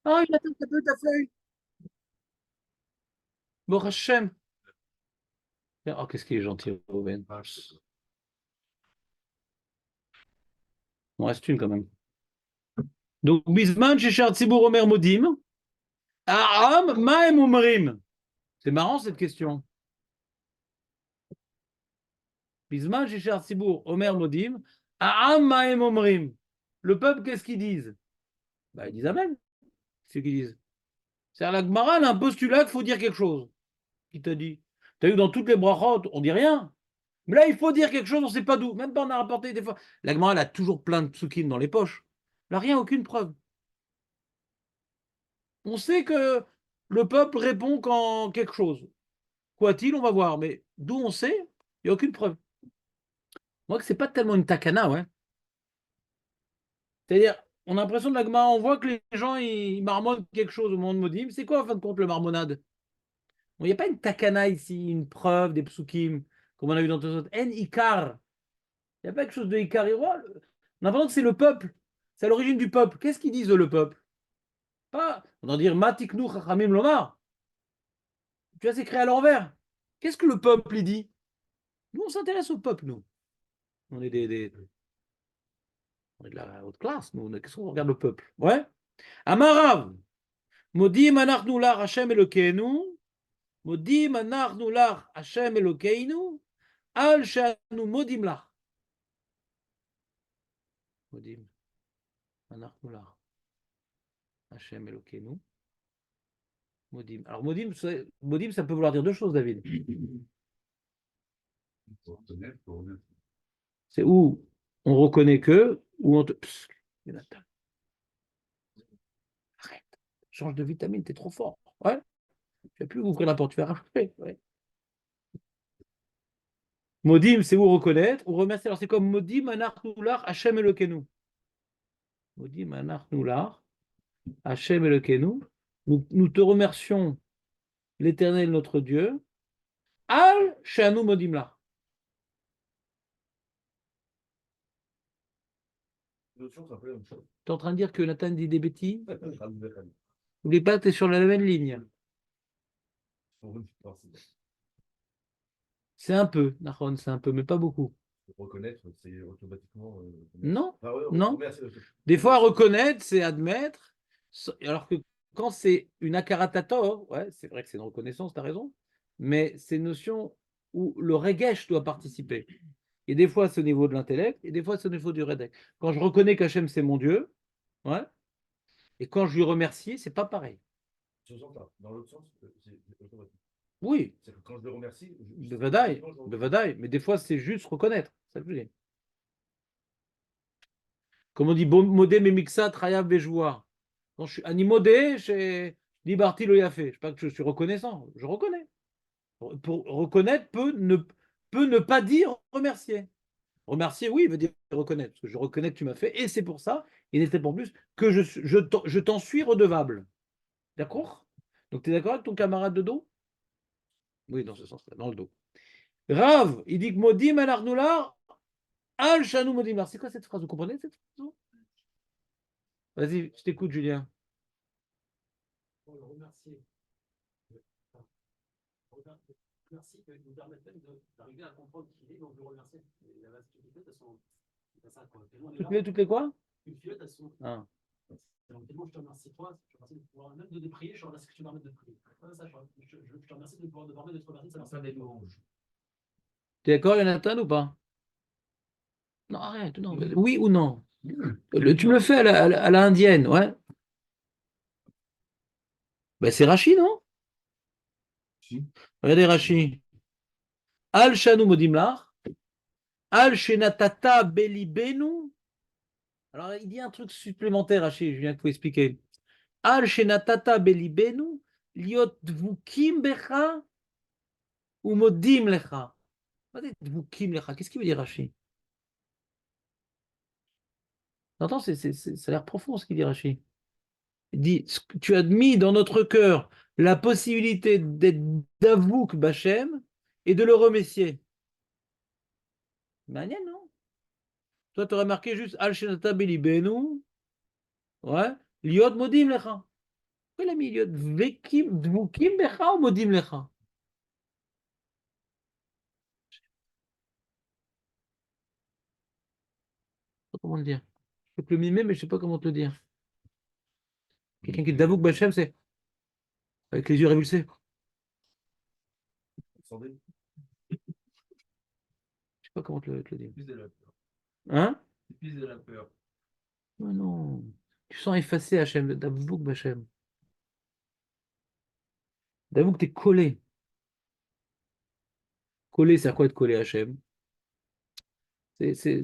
Ah, il a tout à fait. Bon, Hachem. Oh, qu'est-ce qu'il est gentil, Reuven. Il en reste une quand même. Donc, Bisman, Shechar Tzibur Omer Modim. Aam, Maem Omrim. C'est marrant cette question. Bisman, Shechar Tzibur Omer Modim. Aam, Maem Omrim. Le peuple, qu'est-ce qu'ils disent? Bah, ils disent Amen. C'est ce qu'ils disent. C'est-à-dire, la Gemara, elle a un postulat qu'il faut dire quelque chose. Qui t'a dit? T'as vu, dans toutes les brachot, on dit rien. Mais là, il faut dire quelque chose, on ne sait pas d'où. Même pas, on a rapporté des fois. La Gemara, elle a toujours plein de psukim dans les poches. Elle n'a rien, aucune preuve. On sait que le peuple répond quand quelque chose. Quoi-t-il, on va voir. Mais d'où on sait, il n'y a aucune preuve. Moi, que c'est pas tellement une takana, ouais. C'est-à-dire, on a l'impression de la Gemara, on voit que les gens, ils marmonnent quelque chose au moment de Modim. C'est quoi, en fin de compte, le marmonnade? Bon, il n'y a pas une takana ici, une preuve des psukim, comme on a vu dans tous les autres. En ikar. Il n'y a pas quelque chose de ikar. On a l'impression que c'est le peuple. C'est à l'origine du peuple. Qu'est-ce qu'ils disent, le peuple? Pas, on va dire Matiknu Chachamim Lomar. Tu vois, c'est créé à l'envers. Qu'est-ce que le peuple il dit? Nous, on s'intéresse au peuple, nous. On est de la haute classe, nous. Qu'est-ce qu'on regarde le peuple? Ouais. Amarav. Modim anachnu lach Hashem Elokeinu. Modim anachnu lach Hashem Elokeinu. Al shanu modim lach. Modim anachnu lach Hashem Elokeinu. Modim. Alors, modim, ça peut vouloir dire deux choses, David. C'est où on reconnaît que, ou on te. Psst, Jonathan, arrête. Change de vitamine, t'es trop fort. Ouais. Tu vas plus ouvrir la porte, tu vas rajouter. Ouais. Modim, c'est où reconnaître, ou remercier. Alors, c'est comme Modim, Anarnoular, Hachem Elokenu. Modim, Anarnoular, Hachem Elokenu. Nous te remercions, l'Éternel notre Dieu. Al Shanu Modim là. Tu es en train de dire que Nathan dit des bêtises? N'oublie pas, tu es sur la même ligne. C'est un peu, Nahon, c'est un peu, mais pas beaucoup. Reconnaître, c'est automatiquement. Non, Ah ouais, non. merci. Des fois, reconnaître, c'est admettre. Alors que quand c'est une akaratator, ouais, c'est vrai que c'est une reconnaissance, tu as raison, mais c'est une notion où le regesh doit participer. Et des fois, c'est au niveau de l'intellect, et des fois, c'est au niveau du regesh. Quand je reconnais qu'Hachem, c'est mon Dieu, ouais, et quand je lui remercie, c'est pas pareil. Dans l'autre sens, c'est automatique. Oui, C'est que quand je le remercie, bevadaï, mais des fois, c'est juste reconnaître. Ça veut dire. Comme on dit, modé memixa traya bejoua. Quand je suis animodé, chez Libarti lo yafé. Je sais pas que je suis reconnaissant, je reconnais. Pour reconnaître peut ne pas dire remercier. Remercier, oui, veut dire reconnaître, parce que je reconnais que tu m'as fait, et c'est pour ça, et n'était pour plus, que je t'en suis redevable. D'accord? Donc tu es d'accord avec ton camarade de dos? Oui, dans ce sens-là, dans le dos. Rav, il dit que Modim al Arnoular, al Shanou Modim. C'est quoi cette phrase? Vous comprenez cette phrase? Vas-y, je t'écoute, Julien. Pour le remercier. Merci de nous permettre d'arriver à comprendre qui il est, donc le remercier. Toutes les quoi? Une fillette, elles sont. Ah. Donc, tellement je te remercie, toi, je te remercie de pouvoir, même de prier, je te remercie que tu me permettes de prier. Ça, je te remercie de pouvoir de permettre de te remercier, ça faire des louanges. T'es d'accord, Jonathan, ou pas? Non, arrête, non. Oui ou non? Tu me le fais à la indienne, ouais. Ben, c'est Rachi, non? Si. Regardez Rachi. Al Shanu Modimlar. Al Shenatata Belibenu. Alors, il dit un truc supplémentaire, Rachi, je viens de vous expliquer. Al Shenatata Belibenu. Liot Dvukim Becha ou Modim Lecha. Dvukim Lecha. Qu'est-ce qu'il veut dire, Rachi? T'entends, ça a l'air profond ce qu'il dit, Rachi. Il dit, tu as mis dans notre cœur la possibilité d'être d'avouk Bachem et de le remercier. Manière, non? Toi, tu aurais marqué juste Al Shenata Belibenu, ouais, Liot Modim Lecha. Pourquoi il a mis Yod Vekim, Dvukim Lecha ou Modim Lecha? Je sais pas comment le dire. Je peux te le mimer, mais je sais pas comment te le dire. Quelqu'un qui est Davouk Bachem, c'est avec les yeux révulsés. Attendez. Je sais pas comment te le dire. Plus de la peur. Hein? C'est plus de la peur. Non, non. Tu sens effacé, Hachem, Davouk Bachem. Davouk, t'es collé. Collé, c'est à quoi être collé, Hachem? C'est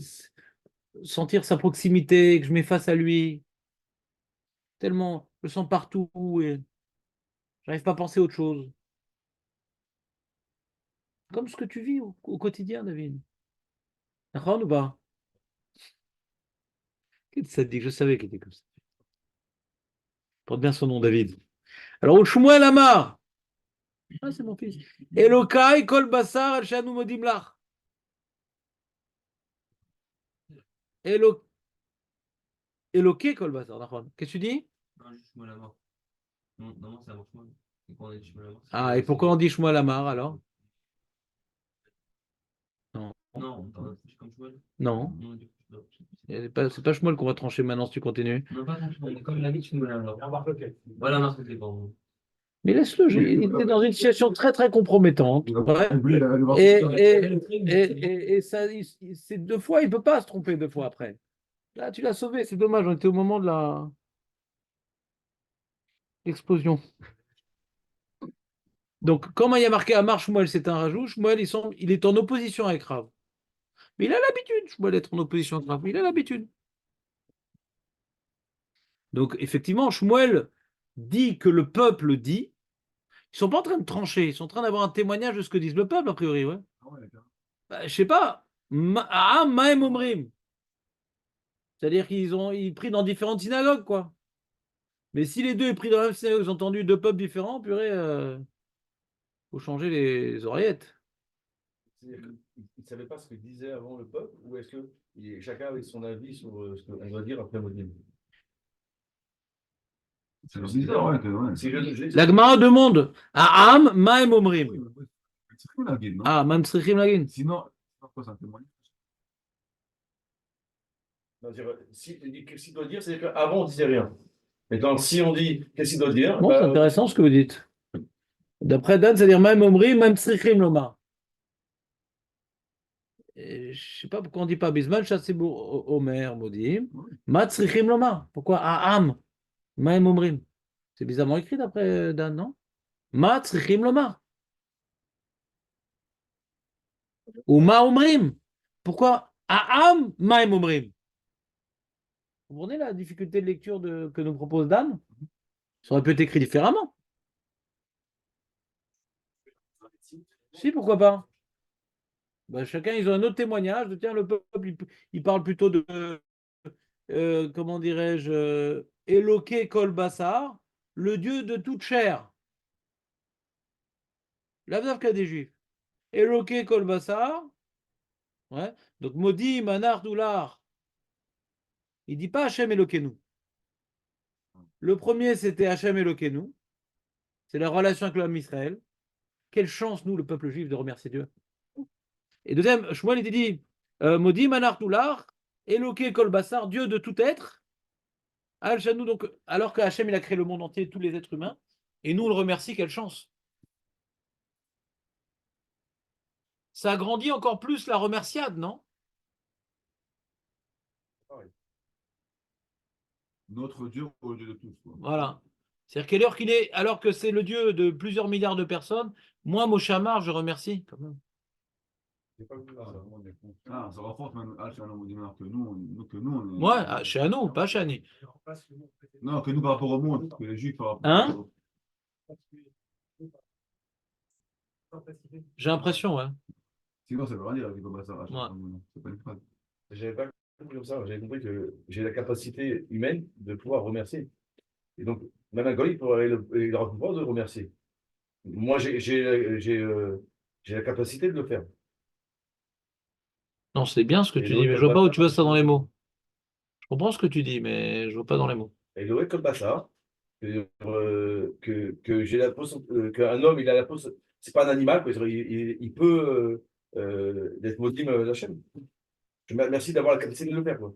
sentir sa proximité, que je m'efface à lui. Tellement, je le sens partout et j'arrive pas à penser à autre chose. Comme ce que tu vis au quotidien, David. D'accord ou pas? Ça te dit que je savais qu'il était comme ça. Porte bien son nom, David. Alors, au Shmuel Amar. Ah, c'est mon fils. Elokai kol basar al shanu modim lach. Elo... Eloké kol basar, d'accord. Qu'est-ce que tu dis? Non, juste Shmuel Amar. Non, non, ça marche mal. Et quand on a dit Shmuel Amar, Ah, et pourquoi on dit Shmuel Amar alors? Non. Non, on a dit comme Shmuel. Non. On a dit Shmuel. C'est pas Shmuel qu'on va trancher maintenant si tu continues. On n'a pas tranché, on est comme il a dit Shmuel Amar. Voilà, Marc, c'est bon. Mais laisse-le, il était dans une situation très très compromettante. Ouais. Et ça, c'est deux fois, il ne peut pas se tromper deux fois après. Là, tu l'as sauvé, c'est dommage, on était au moment de l'explosion. Donc, comme il y a marqué Amar Shmuel, c'est un rajout, Shmuel, il est en opposition avec Rav. Mais il a l'habitude, Shmuel, d'être en opposition avec Rav, il a l'habitude. Donc, effectivement, Shmuel dit que le peuple dit. Ils sont pas en train de trancher, ils sont en train d'avoir un témoignage de ce que disent le peuple, a priori, ouais. Bah, je sais pas. Ma'em Omrim. C'est-à-dire ils prient dans différentes synagogues, quoi. Mais si les deux est pris dans la même synagogue, ils ont entendu deux peuples différents, purée, faut changer les oreillettes. C'est-à-dire qu'ils ne savaient pas ce que disait avant le peuple, ou est-ce que chacun avait son avis sur ce qu'on doit dire après Modim? C'est bizarre, ouais. La Gemara demande à Am Ma'em Omrim. C'est cool la guide, non? Ah, Ma'em Tzrichim Lagin. Sinon, c'est un témoignage. Si, qu'est-ce qu'il doit dire, c'est-à-dire qu'avant on disait rien. Et donc si on dit qu'est-ce qu'il doit dire, Bon, c'est intéressant ce que vous dites. D'après Dan, c'est-à-dire Ma'em Omrim, Ma'em Tzrichim Lomar. Je ne sais pas pourquoi on ne dit pas Bisman Chatzibur Omer Modim. Ma Tzrichim Lomar. Pourquoi Am Ma'em Omrim? C'est bizarrement écrit d'après Dan, non? Ma Tzrichim Lomar. Ou Ma Omrim. Pourquoi Am Ma'em Omrim? Vous comprenez la difficulté de lecture que nous propose Dan? Ça aurait pu être écrit différemment. Si, pourquoi pas? Ben, chacun, ils ont un autre témoignage. Tiens, le peuple, il parle plutôt de, comment dirais-je, Eloké Kol Bassar, le Dieu de toute chair. L'Avdavka des Juifs. Eloké Kol Bassar. Ouais. Donc, Modi, Manar, Doular. Il ne dit pas Hachem Elokénou. Le premier, c'était Hachem Elokénou. C'est la relation avec l'homme Israël. Quelle chance, nous, le peuple juif, de remercier Dieu. Et deuxième, Shmuel était dit Modi Manar Toular, Eloké Kol Bassar, Dieu de tout être. Al Shanou, donc, alors que Hachem il a créé le monde entier, tous les êtres humains, et nous on le remercie, quelle chance. Ça agrandit encore plus la remerciade, non? Notre Dieu au Dieu de tous, quoi. Voilà. C'est-à-dire qu'à l'heure qu'il est, alors que c'est le Dieu de plusieurs milliards de personnes, moi, Moshamar, je remercie quand même. Ah, ça renforce même Hachanam Odimar que nous, on est. Ouais, chez Anou, pas chez Annie. Non, que nous par rapport au monde, que les Juifs par rapport Hein? J'ai l'impression, ouais. Sinon, ça veut rien dire, comme ça. Ouais. C'est pas une phrase. j'avais pas compris comme ça. J'avais compris que j'ai la capacité humaine de pouvoir remercier. Et donc, même un goy, il aura le pouvoir de remercier. Moi, j'ai la capacité de le faire. Non, c'est bien ce que Et tu le dis, mais je vois pas où tu vois ça dans les mots. mots. Je comprends ce que tu dis, mais je vois pas dans les mots. Et le comme ça, que j'ai la qu'un homme, il a la possibilité, c'est pas un animal, quoi, il peut être maudit d'Hachem. Merci d'avoir la capacité de le faire, quoi.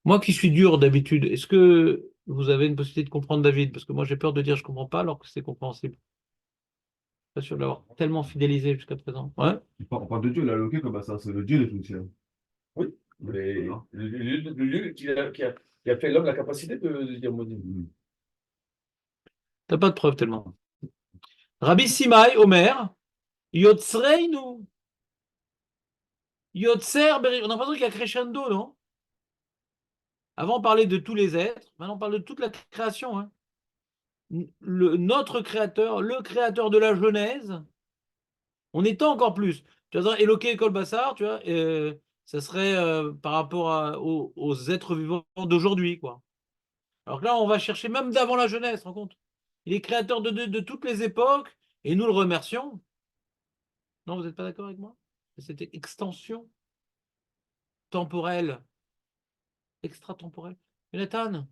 Moi qui suis dur d'habitude, est-ce que vous avez une possibilité de comprendre David? Parce que moi j'ai peur de dire je comprends pas alors que c'est compréhensible. Pas sûr de l'avoir tellement fidélisé jusqu'à présent. Ouais. On parle de Dieu, là, le comme ça, c'est le Dieu de tout ça. Oui, mais Voilà. le lieu qui a fait l'homme la capacité de dire maudit. T'as pas de preuve tellement. Rabbi Simai, Omer, Yotzreinu. Yotzer, on a l'impression qu'il y a crescendo, non? Avant, on parlait de tous les êtres, maintenant on parle de toute la création. Hein. Notre créateur, le créateur de la Genèse, on étend encore plus. Tu vois, Eloké et Kolbassar, tu vois, ça serait par rapport aux êtres vivants d'aujourd'hui, quoi. Alors que là, on va chercher même d'avant la Genèse, rends compte. Il est créateur de toutes les époques, et nous le remercions. Non, vous n'êtes pas d'accord avec moi? C'était extension temporelle, extratemporelle. Mais Nathan,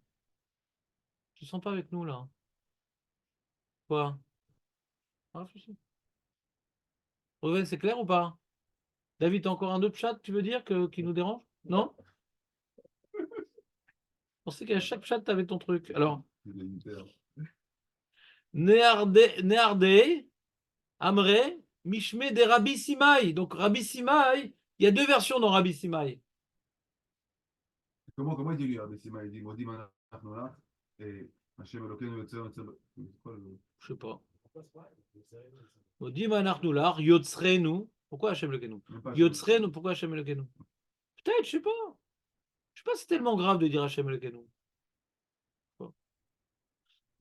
tu ne sens pas avec nous, là? Quoi? Réfléchis. Reuven, c'est clair ou pas? David, t'as encore un autre chat, tu veux dire, qui nous dérange? Non? On sait qu'à chaque chat, tu avais ton truc. Alors, Néardé, Amré, Mishme des Rabbi Simai. Donc, Rabbi Simai, il y a deux versions dans Rabbi Simai. Comment il dit lui, Rabbi Simai? Il dit Modi Manachnola et Hachem Elokeinu Yotzer Yotzer. C'est quoi le. Je sais pas. Odim Anarnular, Yotzrenu. Pourquoi Hachem Elokeinu? Même pas Hachem. Yotzrenu, pourquoi Hachem Elokeinu? Peut-être, je sais pas. Je sais pas si c'est tellement grave de dire Hachem Elokeinu.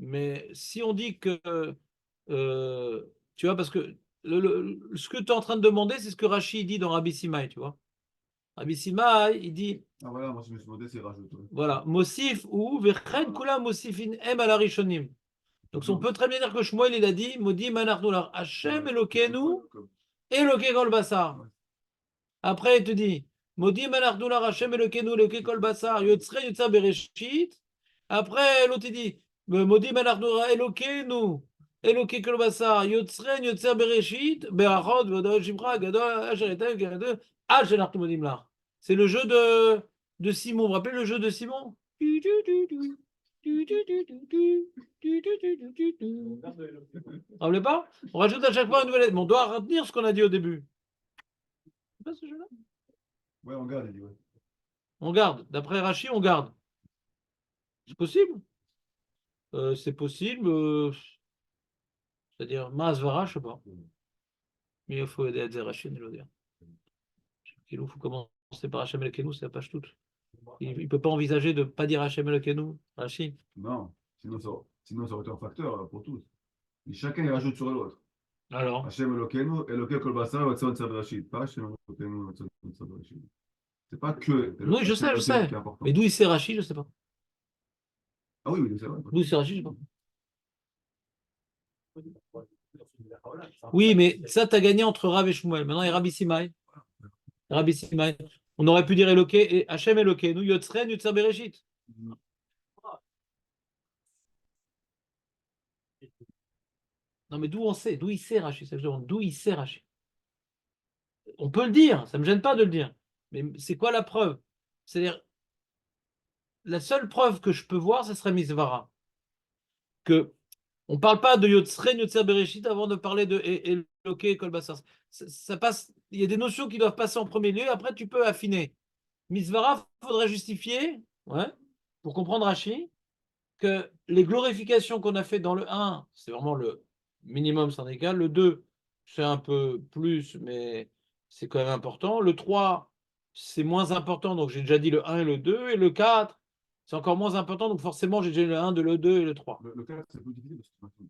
Mais si on dit que, tu vois, parce que ce que tu es en train de demander, c'est ce que Rashi dit dans Rabbi Simai, tu vois. Rabbi Simai, il dit, Ah voilà, moi je me suis demandé s'il rajoute. Ouais. voilà, Mosif ou Veched Kula Mosifin Em ala Rishonim. Donc on peut très bien dire que Shmuel, il a dit, Modi Manarnular, Hachem Elokeinu, Eloke Kol Basar. Après, il te dit, Modi Manarnular, Hachem Elokeinu, Eloke Kol Basar, Yotzre Yotzer Bereshit. Après, l'autre, il dit, Modi Manarnular, Elokeinu, Eloke Kol Basar, Yotzre Yotzer Bereshit, Berachot, Vodao Shimra, Gadol, Asher Etel, Gadol, Asher Nartu Modim Lar. C'est le jeu de Simon. Vous vous rappelez le jeu de Simon? Vous ne rappelez pas? On rajoute à chaque fois une nouvelle lettre. Mais on doit retenir ce qu'on a dit au début. C'est pas ce jeu-là? Ouais, on garde, il dit, ouais. On garde. D'après Rachid, on garde. C'est possible? C'est possible. C'est-à-dire, Masvara, je ne sais pas. Mais il faut aider à dire Rachid, il veut dire. Il faut commencer par Hachem Elokeinu, c'est la page toute. Il ne peut pas envisager de ne pas dire Hachem Elokeinu, Rachid. Non, sinon ça aurait été un facteur pour tous. Et chacun il rajoute sur l'autre. Alors, Hachem Elokeinu, Eloke Kol Basar, Yotzer Yotzer Bereshit. Pas Hachem Elokeinu, Yotzer Yotzer Bereshit. C'est pas que. oui, je Hachem sais. Elokeinu qui est important. Mais d'où il sait Rachid, je ne sais pas. Ah oui, oui, c'est vrai. D'où il sait Rachid, je ne sais pas. Oui, mais ça, tu as gagné entre Rav et Shmuel. Maintenant, il y a Rabbi Simai. Rabbi Simai. On aurait pu dire Eloke et Hachem Eloke. Nous, Yotzren, Yotzer Bereshit. Non, mais d'où on sait? D'où il sait Rachid? C'est d'où il sait Rachid? On peut le dire, ça ne me gêne pas de le dire. Mais c'est quoi la preuve? C'est-à-dire, la seule preuve que je peux voir, ce serait Misvara. Que on ne parle pas de Yotzren, Yotzer Bereshit avant de parler de Eloke et Kolbassar. Ça passe, il y a des notions qui doivent passer en premier lieu, après tu peux affiner. Misvara, il faudrait justifier, ouais, pour comprendre Rachid, que les glorifications qu'on a fait dans le 1, c'est vraiment le minimum syndical. Le 2, c'est un peu plus, mais c'est quand même important. Le 3, c'est moins important, donc j'ai déjà dit le 1 et le 2. Et le 4, c'est encore moins important, donc forcément j'ai déjà dit le 1, le 2 et le 3. Le 4, c'est plus difficile parce que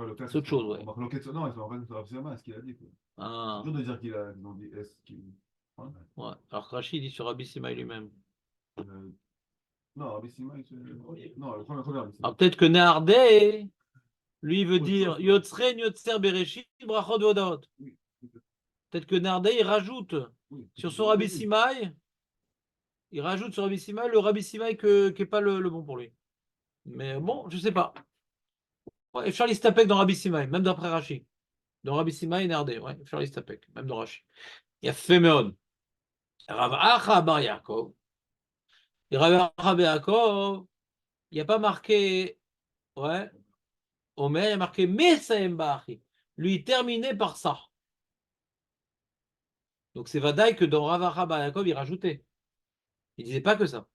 le 4, C'est autre chose, ouais. Non, ils sont en train de faire ce qu'il a dit. Ah, C'est dur de dire qu'ils ont dit S. Ouais. ouais. Alors Rachid dit sur Rabbi Simai lui-même. Non, Rabbi Simai, non, le premier Rabbi Simai. Alors peut-être que Nehardé, lui, veut dire Yotzren, Yotzer Bereshit, Brachot Vodot. Peut-être que Nehardé, il rajoute sur son Rabbi Simai. Il rajoute sur Rabbi Simai le Rabbi Simai qui n'est pas le bon pour lui. Mais bon, je ne sais pas. Ouais, Efshar l'istapek dans Rabbi Simaï, même d'après Rashi. Dans Rabbi Simaï, Nardé, ouais, Efshar l'istapek, même dans Rashi. Il y a Féméon. Rav Acha Bar Yaakov. Et Rav Acha Bar Yaakov, il n'y a pas marqué, ouais, Omer, il y a marqué Mesaem Ba'achi. Lui, terminé par ça. Donc c'est Vadaï que dans Rav Acha Bar Yaakov, il rajoutait. Il disait pas que ça.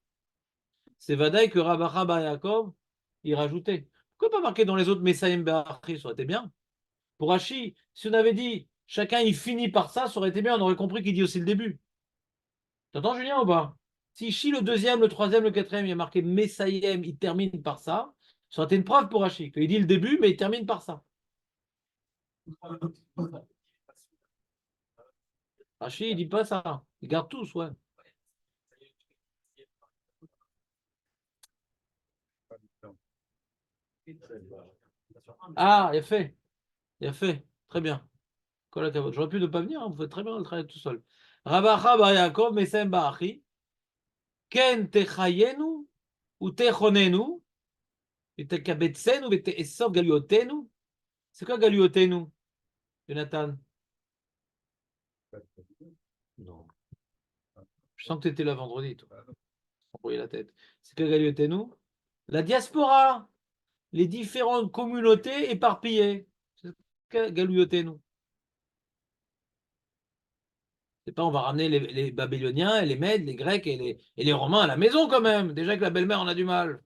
C'est Vadaï que Rav Acha Bar Yaakov, il rajoutait. Pourquoi pas marquer dans les autres Mesaem Ba'achi? Ça aurait été bien. Pour Rashi, si on avait dit chacun il finit par ça, ça aurait été bien, on aurait compris qu'il dit aussi le début. T'entends Julien ou pas? Si Chi, le deuxième, le troisième, le quatrième, il y a marqué Messayem, il termine par ça, ça aurait été une preuve pour Rashi, qu'il dit le début, mais il termine par ça. Rashi, il dit pas ça. Il garde tous, ouais. Ah, il a fait. Il a fait. Très bien. J'aurais pu ne pas venir, hein, vous faites très bien le travail tout seul. Rabacha bar Yaakov, Mesem ba'achi, Ken techayenu, ou techonenu, ותקבצנו ותאסוף גלויותינו. C'est quoi גלויותינו, Jonathan? Non. Je sens que tu étais là vendredi, toi. Envoyer la tête. C'est quoi galiotenu? La diaspora, les différentes communautés éparpillées. C'est quoi galiotenu? C'est pas on va ramener les Babyloniens, et les Mèdes, les Grecs et les Romains à la maison quand même. Déjà que la belle-mère on a du mal.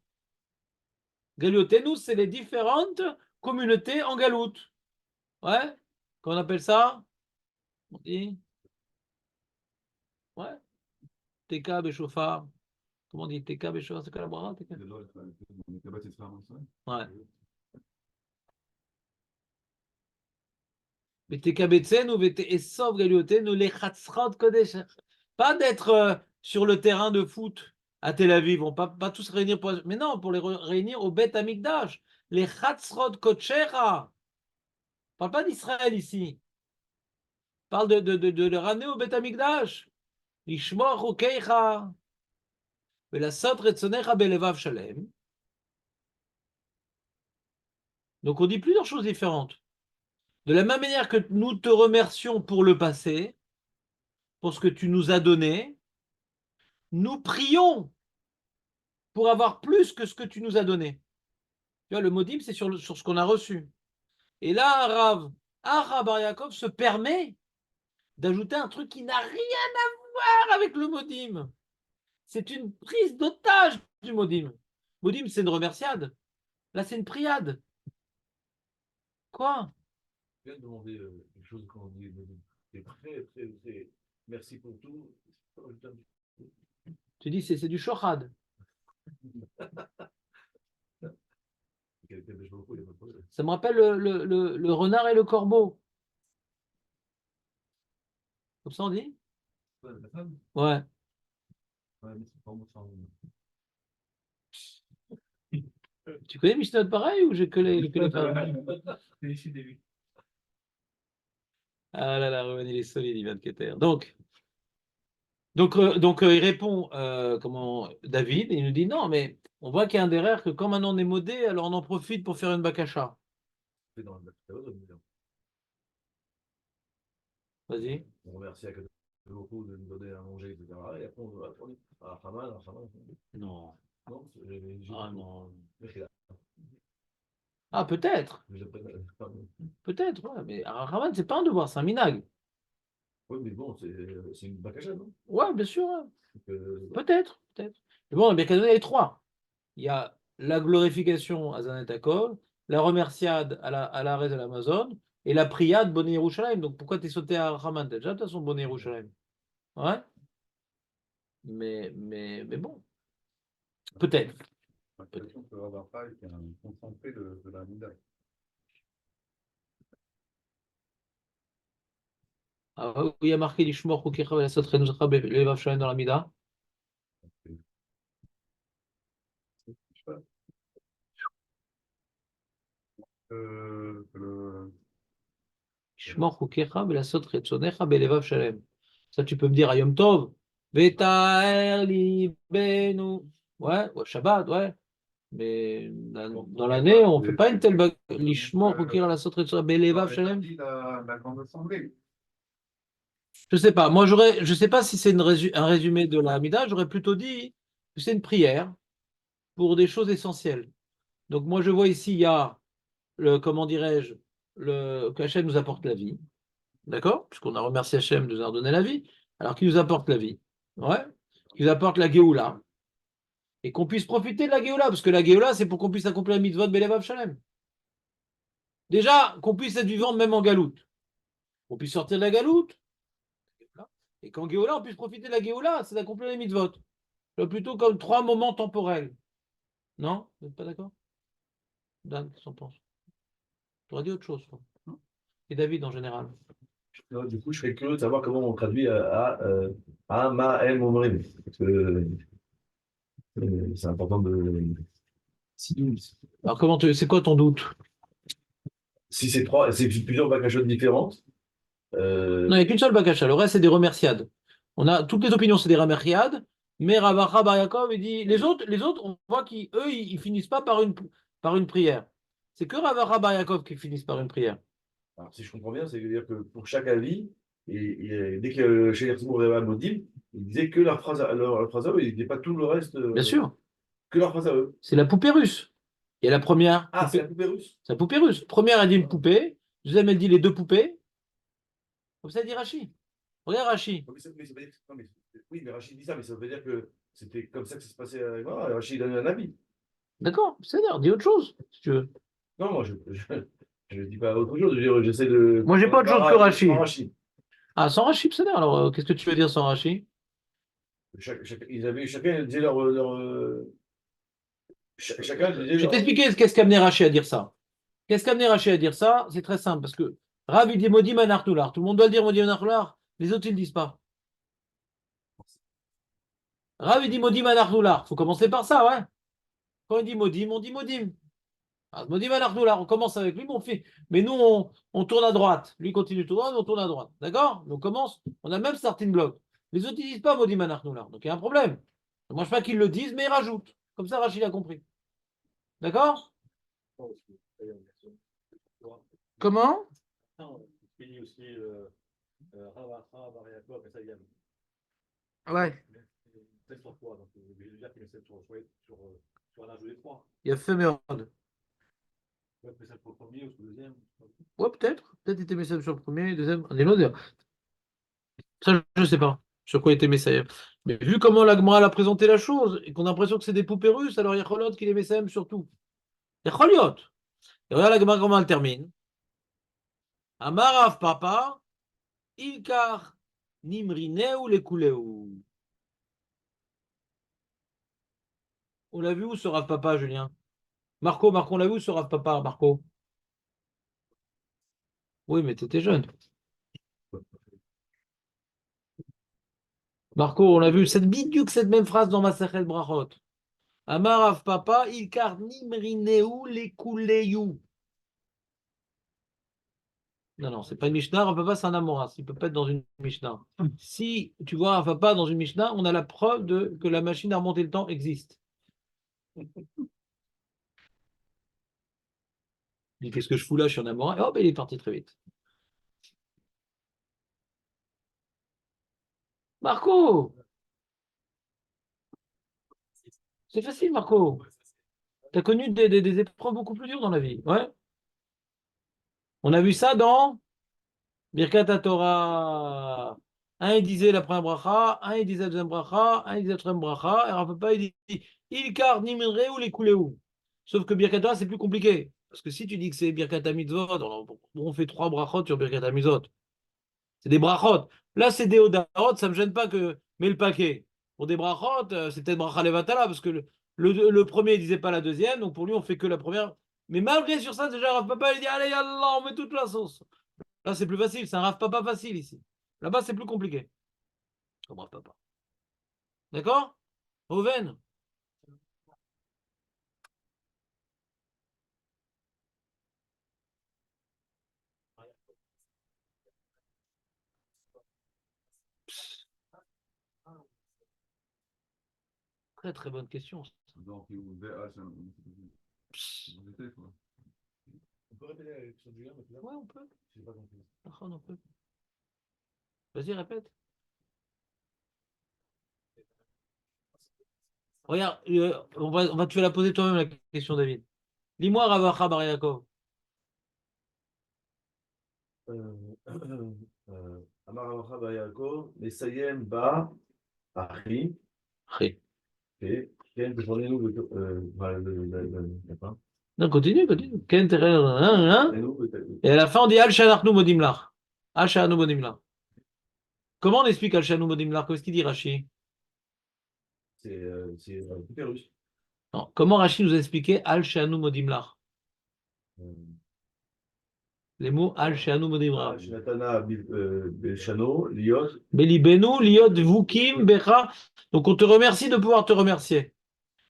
Galiotenu, c'est les différentes communautés en galoute. Ouais? Qu'on appelle ça? On dit? Ouais? Teka Béchauffard. Comment on dit Teka Béchauffard? C'est quoi la bracha? Teka? Ouais. Pas d'être sur le terrain de foot à Tel Aviv, on pas tous réunir pour... Mais non, pour les réunir au Bet Amikdash. Les Chatzrod Kochera. On parle pas d'Israël ici. On parle de les ramener au Bet Amikdash. Lishmor Chokeicha. Velasot Retzonecha Belevav Shalem. Donc on dit plusieurs choses différentes. De la même manière que nous te remercions pour le passé, pour ce que tu nous as donné, nous prions pour avoir plus que ce que tu nous as donné. Tu vois, le modim, c'est sur ce qu'on a reçu. Et là, Rav Bar Yaakov se permet d'ajouter un truc qui n'a rien à voir avec le modim. C'est une prise d'otage du modim. Modim, c'est une remerciade. Là, c'est une priade. Quoi? Je viens de demander quelque chose qu'on dit. C'est très, très, très. Merci pour tout. Tu dis, c'est du shochad. Ça me rappelle le renard et le corbeau. Comme ça on dit? Ouais. Tu connais Mishnah pareil ou j'ai que les femmes? Ah là là, Ruben, il est solide, il vient de Keter. Donc il répond, comment, David, et il nous dit non, mais on voit qu'il y a un derrière que quand maintenant on est modé, alors on en profite pour faire une bakasha. Vas-y. On remercie beaucoup de nous donner à manger, etc. Et après, on va tourner à Haman, Non. Non, Ah non. Ah, peut-être. Peut-être, ouais. Mais Raman, c'est pas un devoir, c'est un minag. Oui, mais bon, c'est une bakasha, non? Ouais, bien sûr. Ouais. Peut-être, peut-être. Mais bon, on a bien qu'à donner les trois. Il y a la glorification à Zanet Akol, la remerciade à l'arrêt de l'Amazon et la priade Bonne Yerushalayim. Donc pourquoi t'es sauté à Raman? T'as déjà de toute façon Bonne Yerushalayim. Ouais. Mais bon. Peut-être. On peut avoir pas qui est un concentré de la Mida. Ah, oui, il y a marqué l'Ishmor Chukecha Velasot Renuzcha Levav Shalem dans la Mida. Ishmor Chukecha Velasot Retzonecha Belevav Shalem. Ça, tu peux me dire à Yom Tov. Vetaer Libenu. Ouais, Shabbat, ouais. Mais Donc, dans l'année, on ne fait pas une telle donc, lishmo, à la sauterie de soi, Belevav Shalem. la grande assemblée. Je sais pas. Moi, je sais pas si c'est un résumé de la Hamida. J'aurais plutôt dit que c'est une prière pour des choses essentielles. Donc, moi, je vois ici, il y a comment dirais-je, que Hachem nous apporte la vie. D'accord? Puisqu'on a remercié Hachem de nous avoir donné la vie. Alors, qui nous apporte la vie? Ouais. Qui nous apporte la Géoula. Et qu'on puisse profiter de la Géoula. Parce que la Géoula, c'est pour qu'on puisse accomplir la mitzvot Belevav Shalem. Déjà, qu'on puisse être vivant même en galoute. Qu'on puisse sortir de la galoute. Et qu'en Géoula, on puisse profiter de la Géoula, c'est d'accomplir les mitzvot. Plutôt comme 3 moments temporels. Non? Vous n'êtes pas d'accord? Dan, qu'est-ce qu'on pense? Tu aurais dit autre chose, toi. Et David en général. Du coup, je serais curieux de savoir comment on traduit à Ma'em Omrim. Parce que c'est important de. Alors, c'est quoi ton doute? Si c'est plusieurs bakachotes différentes, Non, il n'y a qu'une seule bakasha. Le reste, c'est des remerciades. Toutes les opinions, c'est des remerciades. Mais Ravacha Bar Yaakov, il dit, les autres, on voit qu'eux, ils finissent pas par une prière. C'est que Ravacha Bar Yaakov qui finissent par une prière. alors, si je comprends bien, c'est-à-dire que pour chaque avis, dès que chez Herzog et Modim, ils disaient que leur phrase à eux, ils disaient pas tout le reste, Bien sûr. que leur phrase à eux. C'est la poupée russe. Il y a la première Ah, c'est poupée. la poupée russe. C'est la poupée russe. Première, elle dit une poupée. Deuxième, elle dit les deux poupées. Comme ça, elle dit Rachi. Regarde Rachi. Mais ça veut dire, non, oui, mais Rachid dit ça, mais ça veut dire que c'était comme ça que ça se passait. Voilà, Rachid donne un avis. D'accord, c'est-à-dire, dis autre chose, si tu veux. Non, moi, je dis pas autre chose. J'essaie de. Moi, j'ai pas autre chose que Rachi. Rachid. Ah, sans Rachi, c'est-à-dire. Alors, qu'est-ce que tu veux dire sans Rachi? Chacun disait leur, chacun disait Je vais leur. t'expliquer qu'est-ce qu'a amené Rachi à dire ça. Qu'est-ce qu'a amené Rachi à dire ça? C'est très simple, parce que Rav, il dit Modim Anartular. Tout le monde doit le dire Modim Anartular. Les autres, ils ne le disent pas. Rav, il dit Modim Anartular. Il faut commencer par ça, ouais. Quand il dit Modim, on dit Modim. Modim Anartular, on commence avec lui, mais nous, on tourne à droite. Lui continue tout droit, nous, on tourne à droite. D'accord? On commence, on a le même starting block. Les autres, ils ne disent pas Modim Anartular. Donc, il y a un problème. Moi, je ne sais pas qu'ils le disent, mais ils rajoutent. Comme ça, Rachid a compris. D'accord? Comment? Ouais. Il a fait merde. Ouais, peut-être. Peut-être il était Messaïm sur le premier, deuxième. On est loin de dire. Ça, je ne sais pas. Sur quoi était Messaïm. Mais vu comment la Gemara a présenté la chose, et qu'on a l'impression que c'est des poupées russes, alors il y a Cholot qui est Messaïm surtout. Il y a Choliot. Et regarde la Gemara comment elle termine. Amarav papa, ilkar nimrineu lekuleu. On l'a vu où ce Rav papa, Julien? Marco, on l'a vu où ce Rav papa, Marco? Oui, mais tu étais jeune. Marco, on a vu cette cette même phrase dans Masachet Brachot. Amarav papa, ilkar nimrineu lekuleu. Non, non, c'est pas une Mishnah. Rav papa, c'est un Amoras. Il ne peut pas être dans une Mishnah. Si tu vois Rav papa dans une Mishnah, on a la preuve que la machine à remonter le temps existe. Il dit, qu'est-ce que je fous là? Je suis en Amoras. Et hop, il est parti très vite. Marco, c'est facile, Marco. Tu as connu des épreuves beaucoup plus dures dans la vie. Ouais. On a vu ça dans Birkat Torah. Un, il disait la première bracha, un, il disait la deuxième bracha, un, il disait la troisième bracha, et Rav papa, il dit Ilkar nimreu ou les kuléou. Sauf que Birkat Torah, c'est plus compliqué. Parce que si tu dis que c'est Birkat Mitzvot, on fait 3 brachot sur Birkat Mitzvot. C'est des brachot. Là, c'est des odarot, ça ne me gêne pas que mets le paquet. Pour des brachot, c'est peut-être bracha levatala, parce que le premier ne disait pas la deuxième, donc pour lui, on fait que la première. Mais malgré sur ça, déjà, Rav Papa, il dit allez, yallah, on met toute la sauce. Là, c'est plus facile, c'est un Rav Papa facile ici. Là-bas, c'est plus compliqué. Comme Rav Papa. D'accord? Oven. Très, très bonne question, ça. Donc, il vous VH, On peut répéter avec sur Julien, maintenant? Ouais, on peut. J'ai pas compris. On peut. Vas-y, répète. Regarde, on va te faire la poser toi-même la question, David. Dis-moi, Ravacha Bar Yaakov. Amar Ravacha Bar Yaakov, Mesayem Ba, Achi, Après. et Ken Bechonenu, d'accord. Non, continue. Ken Terel, hein. Et à la fin, on dit Al Shanachnu Modim Lach. Al Shanachnu Modim Lach. Comment on explique Al Shanachnu Modim Lach? Qu'est-ce qu'il dit, Rashi? C'est russe. Non. Comment Rashi nous a expliqué Al Shanachnu Modim Lach? Les mots Al Shanachnu Modim Lach. Shnatana Beshano, Liot. Belibenu, Liot, Vukim, Becha. Donc on te remercie de pouvoir te remercier.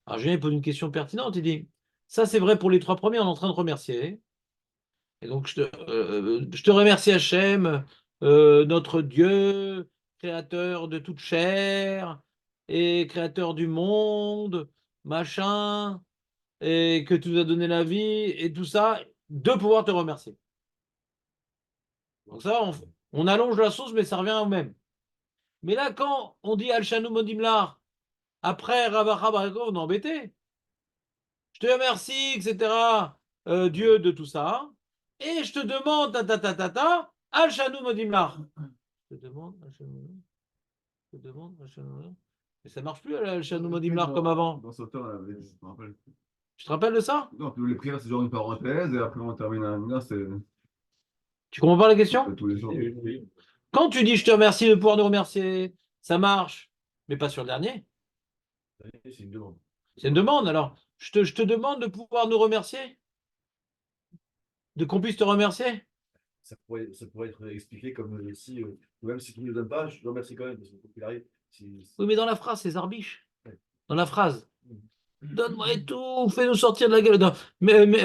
Alors Julien pose une question pertinente, il dit, ça c'est vrai pour les trois premiers, on est en train de remercier. Et donc je te remercie Hachem, notre Dieu, créateur de toute chair, et créateur du monde, machin, et que tu nous as donné la vie, et tout ça, de pouvoir te remercier. Donc ça, on allonge la sauce, mais ça revient au même. Mais là, quand on dit Al-Shanu Modimlar, après Ravacha Barakov, on est embêté. Je te remercie, etc. Dieu de tout ça. Et je te demande, Al-Shanu Modimlar. Je te demande, je te demande, mais ça marche plus, Al-Shanu Modimlar, comme avant. Dans ce temps, on avait dit, je me rappelle. Tu te rappelles de ça? Non, les prières, c'est genre une parenthèse, et après, on termine à une heure, c'est Tu comprends pas la question? tous les jours. Oui. Quand tu dis je te remercie de pouvoir nous remercier, ça marche, mais pas sur le dernier. C'est une demande. C'est une demande. Alors, je te demande de pouvoir nous remercier, de qu'on puisse te remercier. Ça pourrait être expliqué comme si, même si tu ne me le donnes pas, je te remercie quand même, parce qu'il arrive. Oui, mais dans la phrase, c'est Zarbiche. Ouais. Dans la phrase. Donne-moi et tout, fais-nous sortir de la galoute. Mais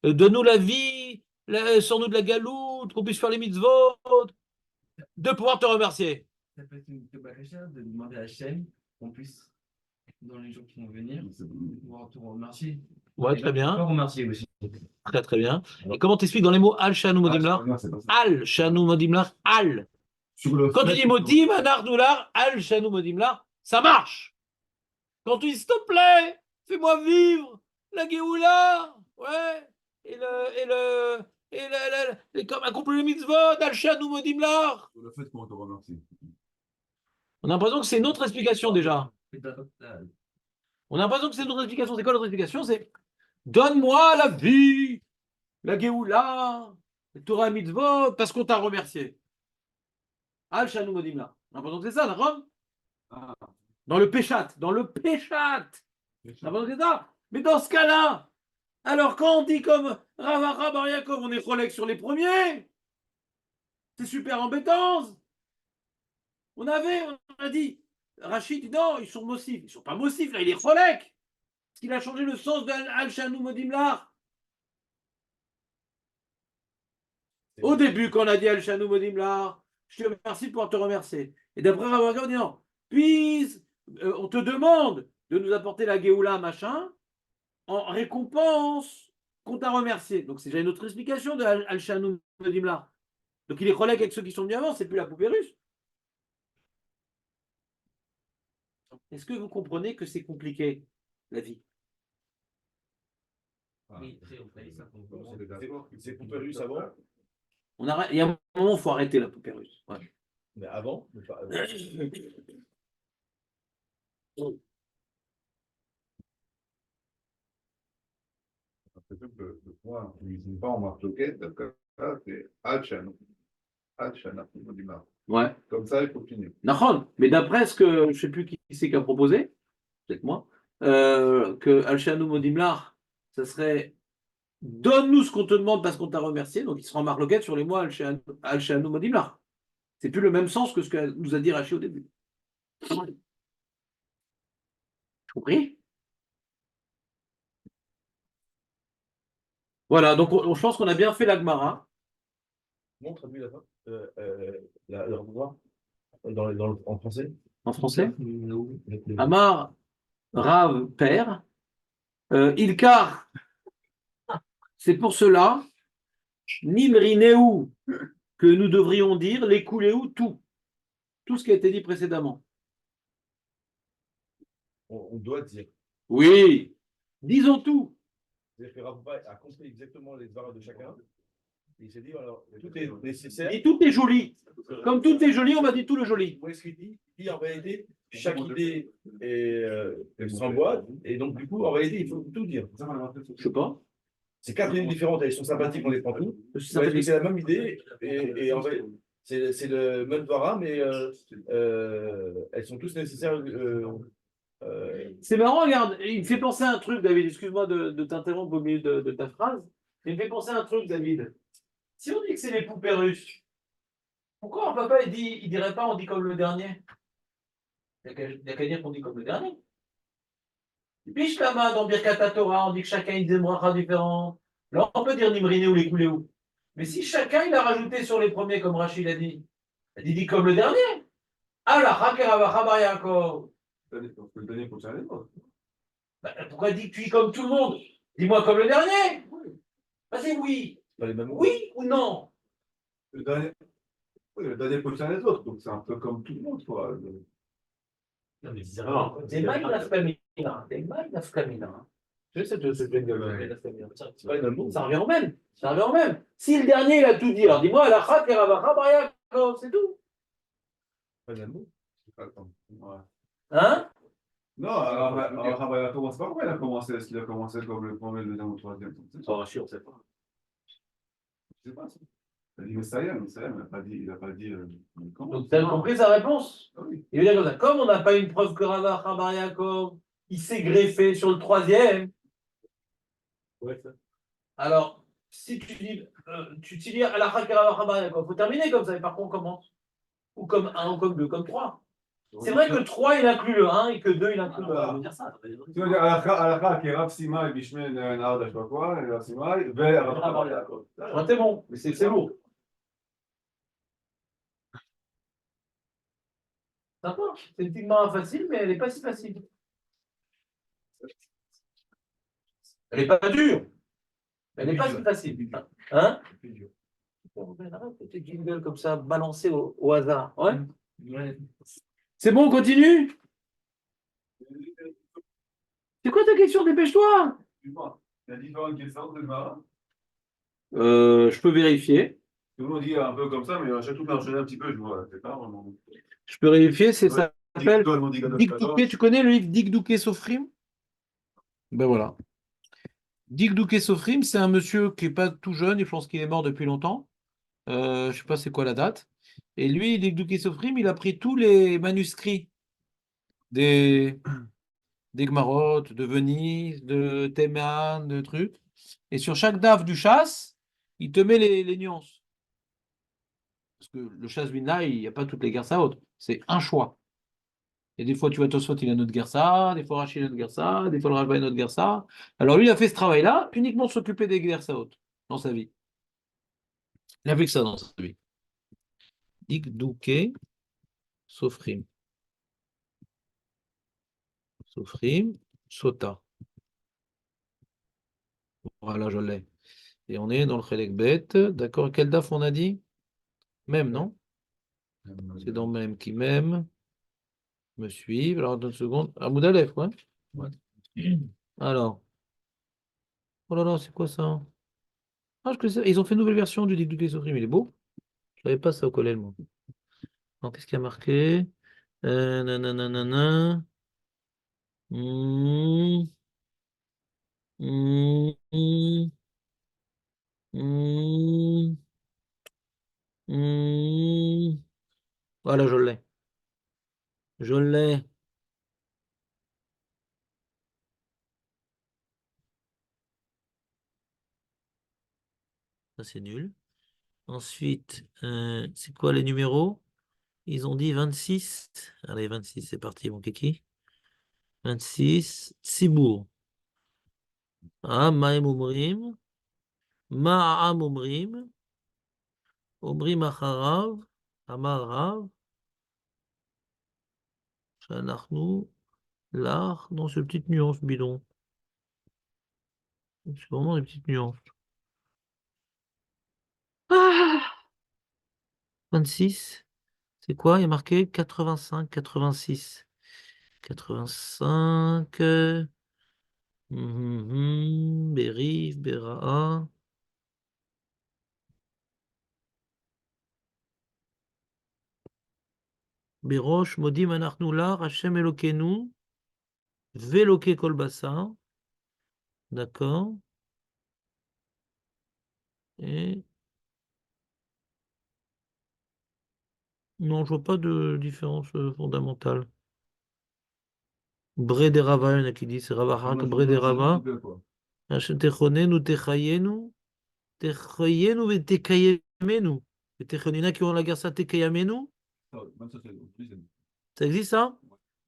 donne-nous la vie, sors-nous de la galoute, qu'on puisse faire les mitzvot, de pouvoir te remercier. Ça peut être une Kebakasha de demander à Hachem qu'on puisse, dans les jours qui vont venir, pouvoir te remercier. Ouais, Et très bien. pas remercier aussi. Très bien. Et comment t'expliques dans les mots Al Shanu Modimlar? Al Shanu Modimlar, Al. Quand tu dis Modim, Anardoular, Al Shanu Modimlar, ça marche. Quand tu dis s'il te plaît, fais-moi vivre la Géoula, ouais, et comme accomplir le mitzvot, Al Shanu Modimlar. Le fait qu'on te remercie. On a l'impression que c'est une autre explication déjà. On a l'impression que c'est une autre explication. C'est quoi l'autre explication? C'est donne-moi la vie, la Géoula, le Torah mitzvot, parce qu'on t'a remercié. Al Shanu Modimlar. On a l'impression que c'est ça, d'accord? Dans le Péchat. Dans le Péchat. On a l'impression que c'est ça. Mais dans ce cas-là, alors quand on dit comme Ravacha Bar Yaakov, on est cholek sur les premiers, c'est super embêtant. On a dit, Rachid dit non, ils sont mossifs. Ils ne sont pas mossifs, là, il est cholek. Parce qu'il a changé le sens d'Al Shanu Modimlar. Au début, quand on a dit Al Shanu Modimlar, je te remercie de pouvoir te remercier. Et d'après Ravacha, on dit non. Puis, on te demande de nous apporter la Géoula, machin, en récompense qu'on t'a remercié. Donc c'est déjà une autre explication de Al-Shanu Modimlar. Donc il est collègue avec ceux qui sont venus avant, c'est plus la poupée russe. Est-ce que vous comprenez que c'est compliqué, la vie? Oui, après, on fait ça pour comprendre. C'est poupée russe avant, Il y a un moment où il faut arrêter la poupée russe. Ouais. mais avant, mais pas avant. Le point où ils ne sont pas en marloquette, c'est Al-Shana. Al-Shana, Ouais. comme ça, il faut finir. Nahon. Mais d'après ce que je ne sais plus qui c'est qui a proposé, peut-être moi, que Al-Shanu Modimlar, ça serait donne-nous ce qu'on te demande parce qu'on t'a remercié, donc il sera en marloquette sur les mots Al-Shanu Modimlar. C'est plus le même sens que ce que nous a dit Rachid au début. Tu compris? Voilà, donc je pense qu'on a bien fait la Gemara. On traduit la fin, revoir en français. En français. Amar, Rav, père. Ilkar, c'est pour cela, Nimrineu, que nous devrions dire, les Kuleu, tout ce qui a été dit précédemment. On doit dire. Oui, disons tout. C'est-à-dire que Rav a compris exactement les valeurs de chacun. Il s'est dit, alors, tout est nécessaire. Et tout est joli. Comme tout est joli, on va dire tout le joli. Moi, ce qu'il dit, en réalité, chaque idée est sans boîte. Et donc, du coup, en réalité, il faut tout dire. Je sais pas. C'est 4 idées différentes, elles sont sympathiques, on les prend toutes. C'est la même idée, et en fait, c'est le même Dvara, mais elles sont tous nécessaires. C'est marrant, regarde, il me fait penser à un truc, David. Excuse-moi de t'interrompre au milieu de ta phrase. Il me fait penser à un truc, David. Si on dit que c'est les poupées russes, pourquoi un papa il dirait pas on dit comme le dernier? Il n'y a qu'à dire qu'on dit comme le dernier. Biche là-bas dans Birkat Torah, on dit que chacun il dit une bracha différente. Là, on peut dire Nimriné ou les Kouléou. Mais si chacun il a rajouté sur les premiers, comme Rachid a dit, il dit comme le dernier. Alors, Yaakov. On peut le donner pour ça les autres. Pourquoi dis-tu comme tout le monde? Dis-moi comme le dernier. Vas-y, oui. Pas les mêmes mots. Oui ou non? Le donner, oui, le donner pour ça les autres. Donc c'est un peu comme tout le monde, quoi. C'est mal la stamina. C'est mal la stamina. Je sais de ce que C'est pas les mêmes mots. ça revient au même. Ça revient au même. Si le dernier il a tout dit, alors dis-moi, la chak et c'est tout. Pas les mêmes mots. Attends. Ouais. Hein? Non, alors, il a commencé pas comment il a commencé. Est-ce qu'il a commencé comme le premier, le deuxième ou le troisième? Oh, Rachid, on ne sait pas. Je sais pas ça. Il a dit Messiah, il n'a pas dit comment. Donc, tu as compris sa réponse? Ah oui. Il veut dire comme ça. Comme on n'a pas une preuve que Rava Chabar Yaakov, il s'est greffé sur le troisième, Ouais, ça. alors, si tu dis à la chak et Rava Chabar Yaakov, il faut terminer comme ça, et par contre, on commence. Ou comme un, ou comme deux, comme trois. C'est vrai que 3 il inclut le 1 et que 2 il inclut le 1. Tu veux dire, Alakha, qui est Rav Simai, Bishmel, Narda, je sais pas quoi, Rav Simai, vers Rav Yaakov. Ouais, c'est bon, mais c'est lourd. Sympa. C'est une petite main facile, mais elle n'est pas si facile. Elle n'est pas dure. Elle n'est pas si facile. Hein? Arrête tes jingles comme ça, balancés au hasard. Ouais? Ouais. C'est bon, on continue? C'est quoi ta question? Dépêche-toi! Excuse-moi, il y a différentes questions de Gemara. Je peux vérifier. Tout le monde dit un peu comme ça, mais à chaque fois, on enchaîne un petit peu, je vois, c'est pas vraiment. Je peux vérifier, c'est Ouais, ça s'appelle Tout le monde dit Gadol Dikdouké. Kadosh. Tu connais le livre Dikdouké Sofrim? Ben voilà. Dikdouké Sofrim, c'est un monsieur qui n'est pas tout jeune, je pense qu'il est mort depuis longtemps. Je ne sais pas c'est quoi la date. Et lui, Dikdouké Sofrim, il a pris tous les manuscrits des Gemarot, de Venise, de Théman, de trucs. Et sur chaque daf du chasse, il te met les nuances. Parce que le chasse Vina, il n'y a pas toutes les Gersaot. C'est un choix. Et des fois, tu vois, Tosfot, il a notre Gersa, des fois, Rachid a notre Gersa, des fois, le Rajba a notre Gersa. Alors, lui, il a fait ce travail-là, uniquement s'occuper des Gersaot dans sa vie. Il a fait que ça dans sa vie. Dikdouké Sofrim. Sofrim, Sota. Voilà, je l'ai. Et on est dans le Chelek Bet. D'accord, quel daf on a dit? Même, non? C'est dans même qui m'aime. Me suivre. Alors, dans une seconde. Amoud Aleph, quoi. Ouais. Alors. Oh là là, c'est quoi ça? Ah, ils ont fait une nouvelle version du Dikdouké Sofrim. Il est beau. Je savais pas ça au collège, moi. Alors, qu'est-ce qu'il y a marqué? Nananana. Hmm, hmm, hmm, hmm, hmm. Voilà, je l'ai. Je l'ai. Ça, c'est nul. Ensuite, c'est quoi les numéros? Ils ont dit 26. Allez, 26, c'est parti, mon kiki. 26, Tzibour. Ah, Maïm Omrim. Ma'am Omrim. Omrim Acharav. Amar Rav. Shanachnu. L'art, non, c'est une petite nuance, bidon. C'est vraiment des petites nuances. Ah 26, c'est quoi? Il y a marqué 85, 86. 85. Berif, Beraa. Berosh, Modim Anachnu Lar, Hashem Elokenu, Veloke Kol Basar. D'accord. Et non, je vois pas de différence fondamentale. Bre de Rava, il y en a qui disent c'est Ravahak, Bre de Rava. Hashem Techonenu, Techayenu, Techayenu, Vetekayemenu. Il y en a qui ont la garça Tekayamenu. Ça existe ça?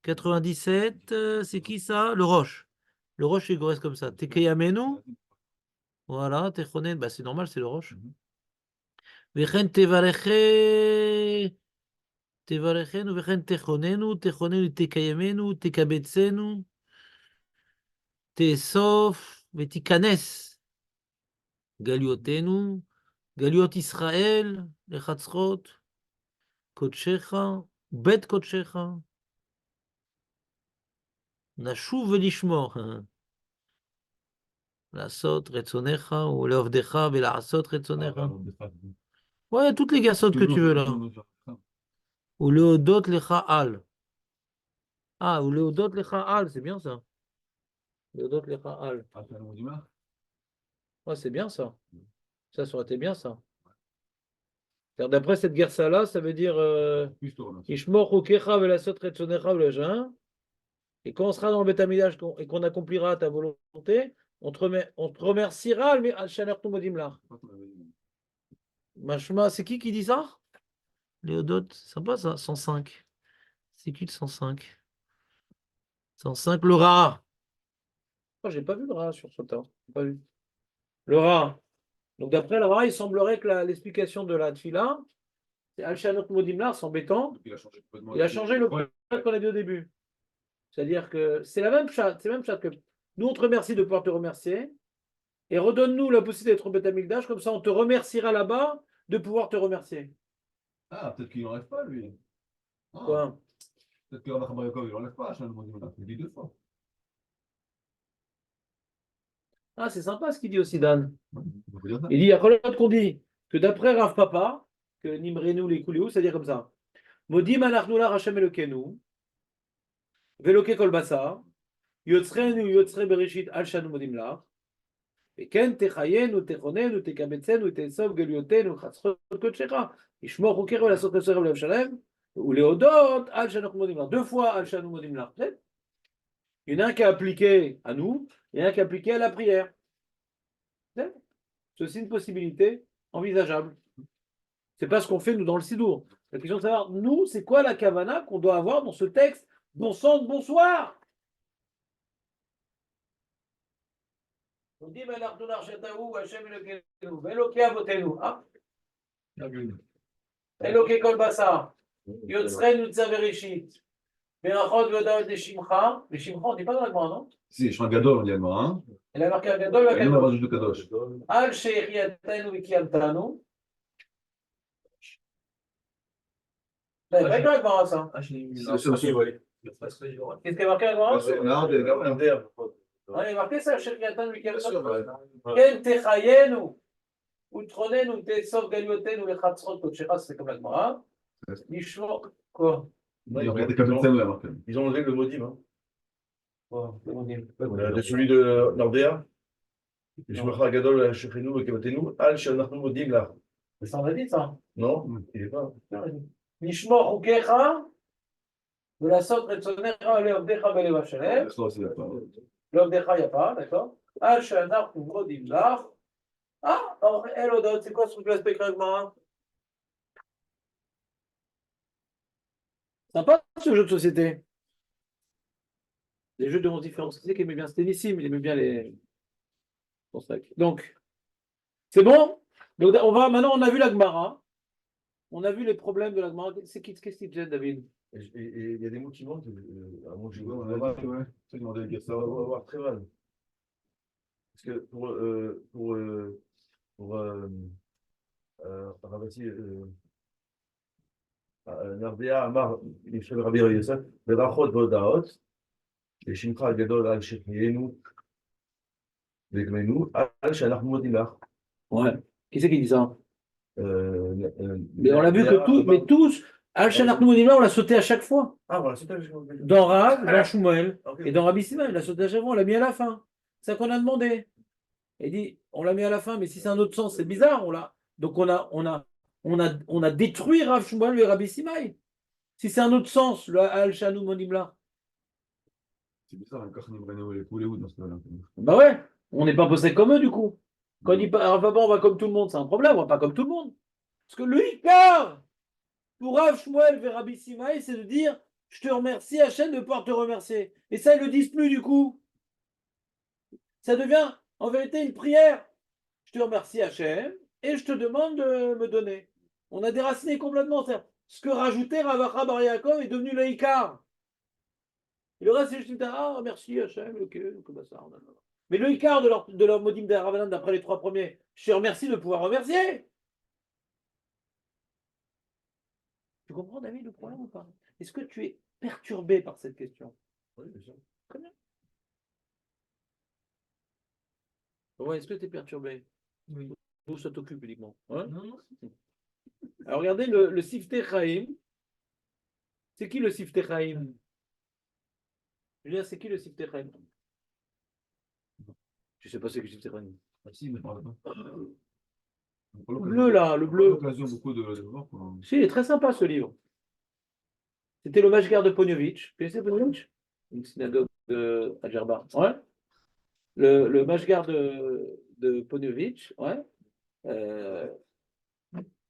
97, c'est qui ça? Le Roche. Le Roche, il reste comme ça. Tekeyamenu. Voilà, Techonen, bah c'est normal, c'est le Roche. Vechen tevareche. Tevarechenu, vechen techonenu. Techonenu, tekayamenu. Tekabetsenu. Tesof. Vetikanes. Galiotenu. Galiot Israël. Lechatzrot. Kodshecha. Bet Kodshecha. Nashuv velishmor. Lasot retzonecha ou leovdecha velasot retzonecha. Ouais, toutes les garçons que tu veux là. Ou leodot lecha al. Ah, ou leodot lecha al, c'est bien ça. Leodot lecha al. Ouais, c'est bien ça. Ça aurait été bien ça. D'après cette guerre-là, ça veut dire Ishmor ukecha velasot retzonecha v'leja. Et quand on sera dans le Beth Amidash et qu'on accomplira ta volonté, on te remerciera al shaner modim là. Mashma, c'est qui dit ça? Léodote, c'est sympa ça, 105. C'est qui le 105? 105, le rat. Oh, j'ai pas vu le rat sur ce temps. Pas vu. Le rat. Donc d'après le rat, il semblerait que l'explication de la tfila, c'est Al-Shanot Modimlar, c'est embêtant. Il a changé le point qu'on a vu au début. C'est-à-dire que c'est la même chat, c'est la même chat que nous, on te remercie de pouvoir te remercier. Et redonne-nous la possibilité d'être au Beth Amikdash, comme ça on te remerciera là-bas de pouvoir te remercier. Ah, peut-être qu'il n'enlève pas, lui. Ah, Quoi? peut-être que Rabbi Yaakov, il n'enlève pas, il dit 2 fois. Ah, c'est sympa ce qu'il dit aussi, Dan. Ouais, on peut dire ça. Il dit, il y a l'autre qu'on dit que d'après Rav Papa, que Nimrenu les Kouléou, c'est-à-dire comme ça. Modim anachnoula Hashem Elokenu, Veloke Kol Basar, Yotzrenu Yotzre Bereshit Al Shanu Modim la, וכן תחיינו, תכוננו, תקבצנו, תאסוף גליותנו, חצרות קודשך, לשמור חוקיך ולעשות קודשך בלב שלם, ולהודות על שאנחנו מודים לך. 2 fois על שאנו מודים לך. Il y en a un qui a appliqué à nous, il y en a un qui a appliqué à la prière. C'est aussi une possibilité envisageable. C'est pas ce qu'on fait nous dans le Sidour. La question de savoir, nous, c'est quoi la kavana qu'on doit avoir dans ce texte? Bon sang de bonsoir. On dit, Hashem Elokeinu, Eloke Avotenu. Eloke Kol Basar, Yotzrenu Tzaverishit, Berachot Vedaot Leshimcha. Leshimcha, on dit pas dans la Gemara, non? Si, je suis un gadol, on dit moi, hein. Elle a marqué un gadol, Et nous, on rajoute le kadosh. Al Shechiatenu Vikiamtanu. T'avais pas écrit la Gemara, ça? Ah, je l'ai mis C'est là. le seul souci. Qu'est-ce qui est marqué la Gemara? Non, des gars, Il est marqué ça, Shechiatenu bien sûr, Vikiamtanu. ouais. Ken Techayenu. Outronenu, Tesov Galiotenu, le Chatzrot, Kochecha, c'est comme la Gemara. Nishmo, quoi? Ils ont regardé Kabetsen, là, marqué. Ils ont enlevé le modim. Hein. Quoi? Le modim. De celui de Nordea. Je me ferai Gadol, Shechenu, Kebatenu, Al Shanachnu Modim là. Mais ça on a dit ça. Non, il n'est pas. Nishmo Chukecha, de la sorte Retzonecha, Leovdecha, Belev Hashem. Ça aussi, d'accord. Leovdecha, il n'y a pas, d'accord? Al Shanachnu Modim Lach. Ah, alors, Elodot, c'est quoi ce truc-là, spectaculairement? Sympa ce jeu de société. Les jeux de 11 différentes sociétés qui aimaient bien, c'était Nissim, il aimait bien les. Donc, c'est bon. Donc, maintenant, on a vu la Gemara. On a vu les problèmes de la Gemara. Qu'est-ce qui te gêne, David? Et il y a des mots qui manquent. À moi, je Ouais, vais on a dit, ouais. Ça, demandé de dire ça. ça va avoir très mal. Parce que pour Ravasi, Nardea, Amar, il fait le Rabbi Yosef, Berachot Vodaot, et Shimcha Gadol al Shechrienu, Vegmenu, al Shanach Modilach. Ouais. Qui c'est qui dit ça? Euh, Mais on l'a vu que tous, mais tous, Al-Shanach Moudimah, on l'a sauté à chaque fois. Ah, voilà, c'est ça. Dans Rav, dans Shmuel Ok. et dans Rabbi Simon, il l'a sauté à chaque fois, on l'a mis à la fin. C'est ça qu'on a demandé. Il dit, on l'a mis à la fin, mais si c'est un autre sens, c'est bizarre. Donc on a détruit Rav Shmuel et Rabbi Simon. Si c'est un autre sens, le Al-Shanu Monimla, C'est bizarre, un Kachnim Renault et Poulet dans ce cas-là. bah ouais, on n'est pas posé comme eux du coup. Quand il dit Rav Abba, on va comme tout le monde, c'est un problème, on va pas comme tout le monde. Parce que le Icar, pour Rav Shmuel et Rabbi Simon, c'est de dire, je te remercie, Hachem, de pouvoir te remercier. Et ça, ils le disent plus du coup. Ça devient en vérité une prière. Je te remercie Hachem et je te demande de me donner. On a déraciné complètement. Ce que rajoutait Ravacha Bar Yaakov est devenu le Icar. Et le reste, c'est juste ah, merci Hachem, ok, comme ça. Mais le Icar de leur modim d'Aravanan, d'après les trois premiers, je te remercie de pouvoir remercier. Tu comprends, David, le problème ou pas? Est-ce que tu es perturbé par cette question? Oui, bien sûr. Très bien. Ouais, est-ce que tu es perturbé? Oui. Ou ça t'occupe uniquement? Hein? Non, non. Alors regardez le Siftei Chaim. C'est qui le Siftei Chaim? Je veux dire, c'est qui le Siftei Chaim? Je ne sais pas c'est qui le Siftei Chaim. Ah, si, mais parle pas. Le bleu là, le bleu. L'occasion beaucoup de voir. Si, il est très sympa ce livre. C'était le Mashgar de Ponyovitch. Vous connaissez Ponyovitch? Une synagogue à Djerba. Ouais. Le Mashgar de Ponyovitch, ouais. À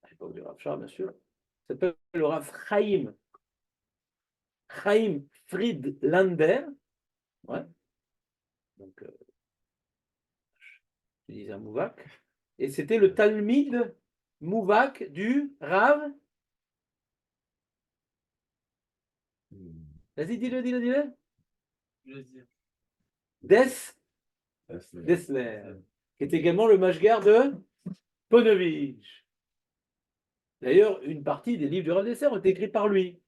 l'époque du Rav Shah, bien sûr. S'appelle le Rav Chaim. Chaim Friedlander. Ouais. Donc, je disais un Mouvak. Et c'était le Talmid Mouvak du Rav. Vas-y, dis-le. Je vais dire. Dessler, qui est également le Mashgar de Ponovitch. D'ailleurs, une partie des livres du Rav Dessler ont été écrits par lui.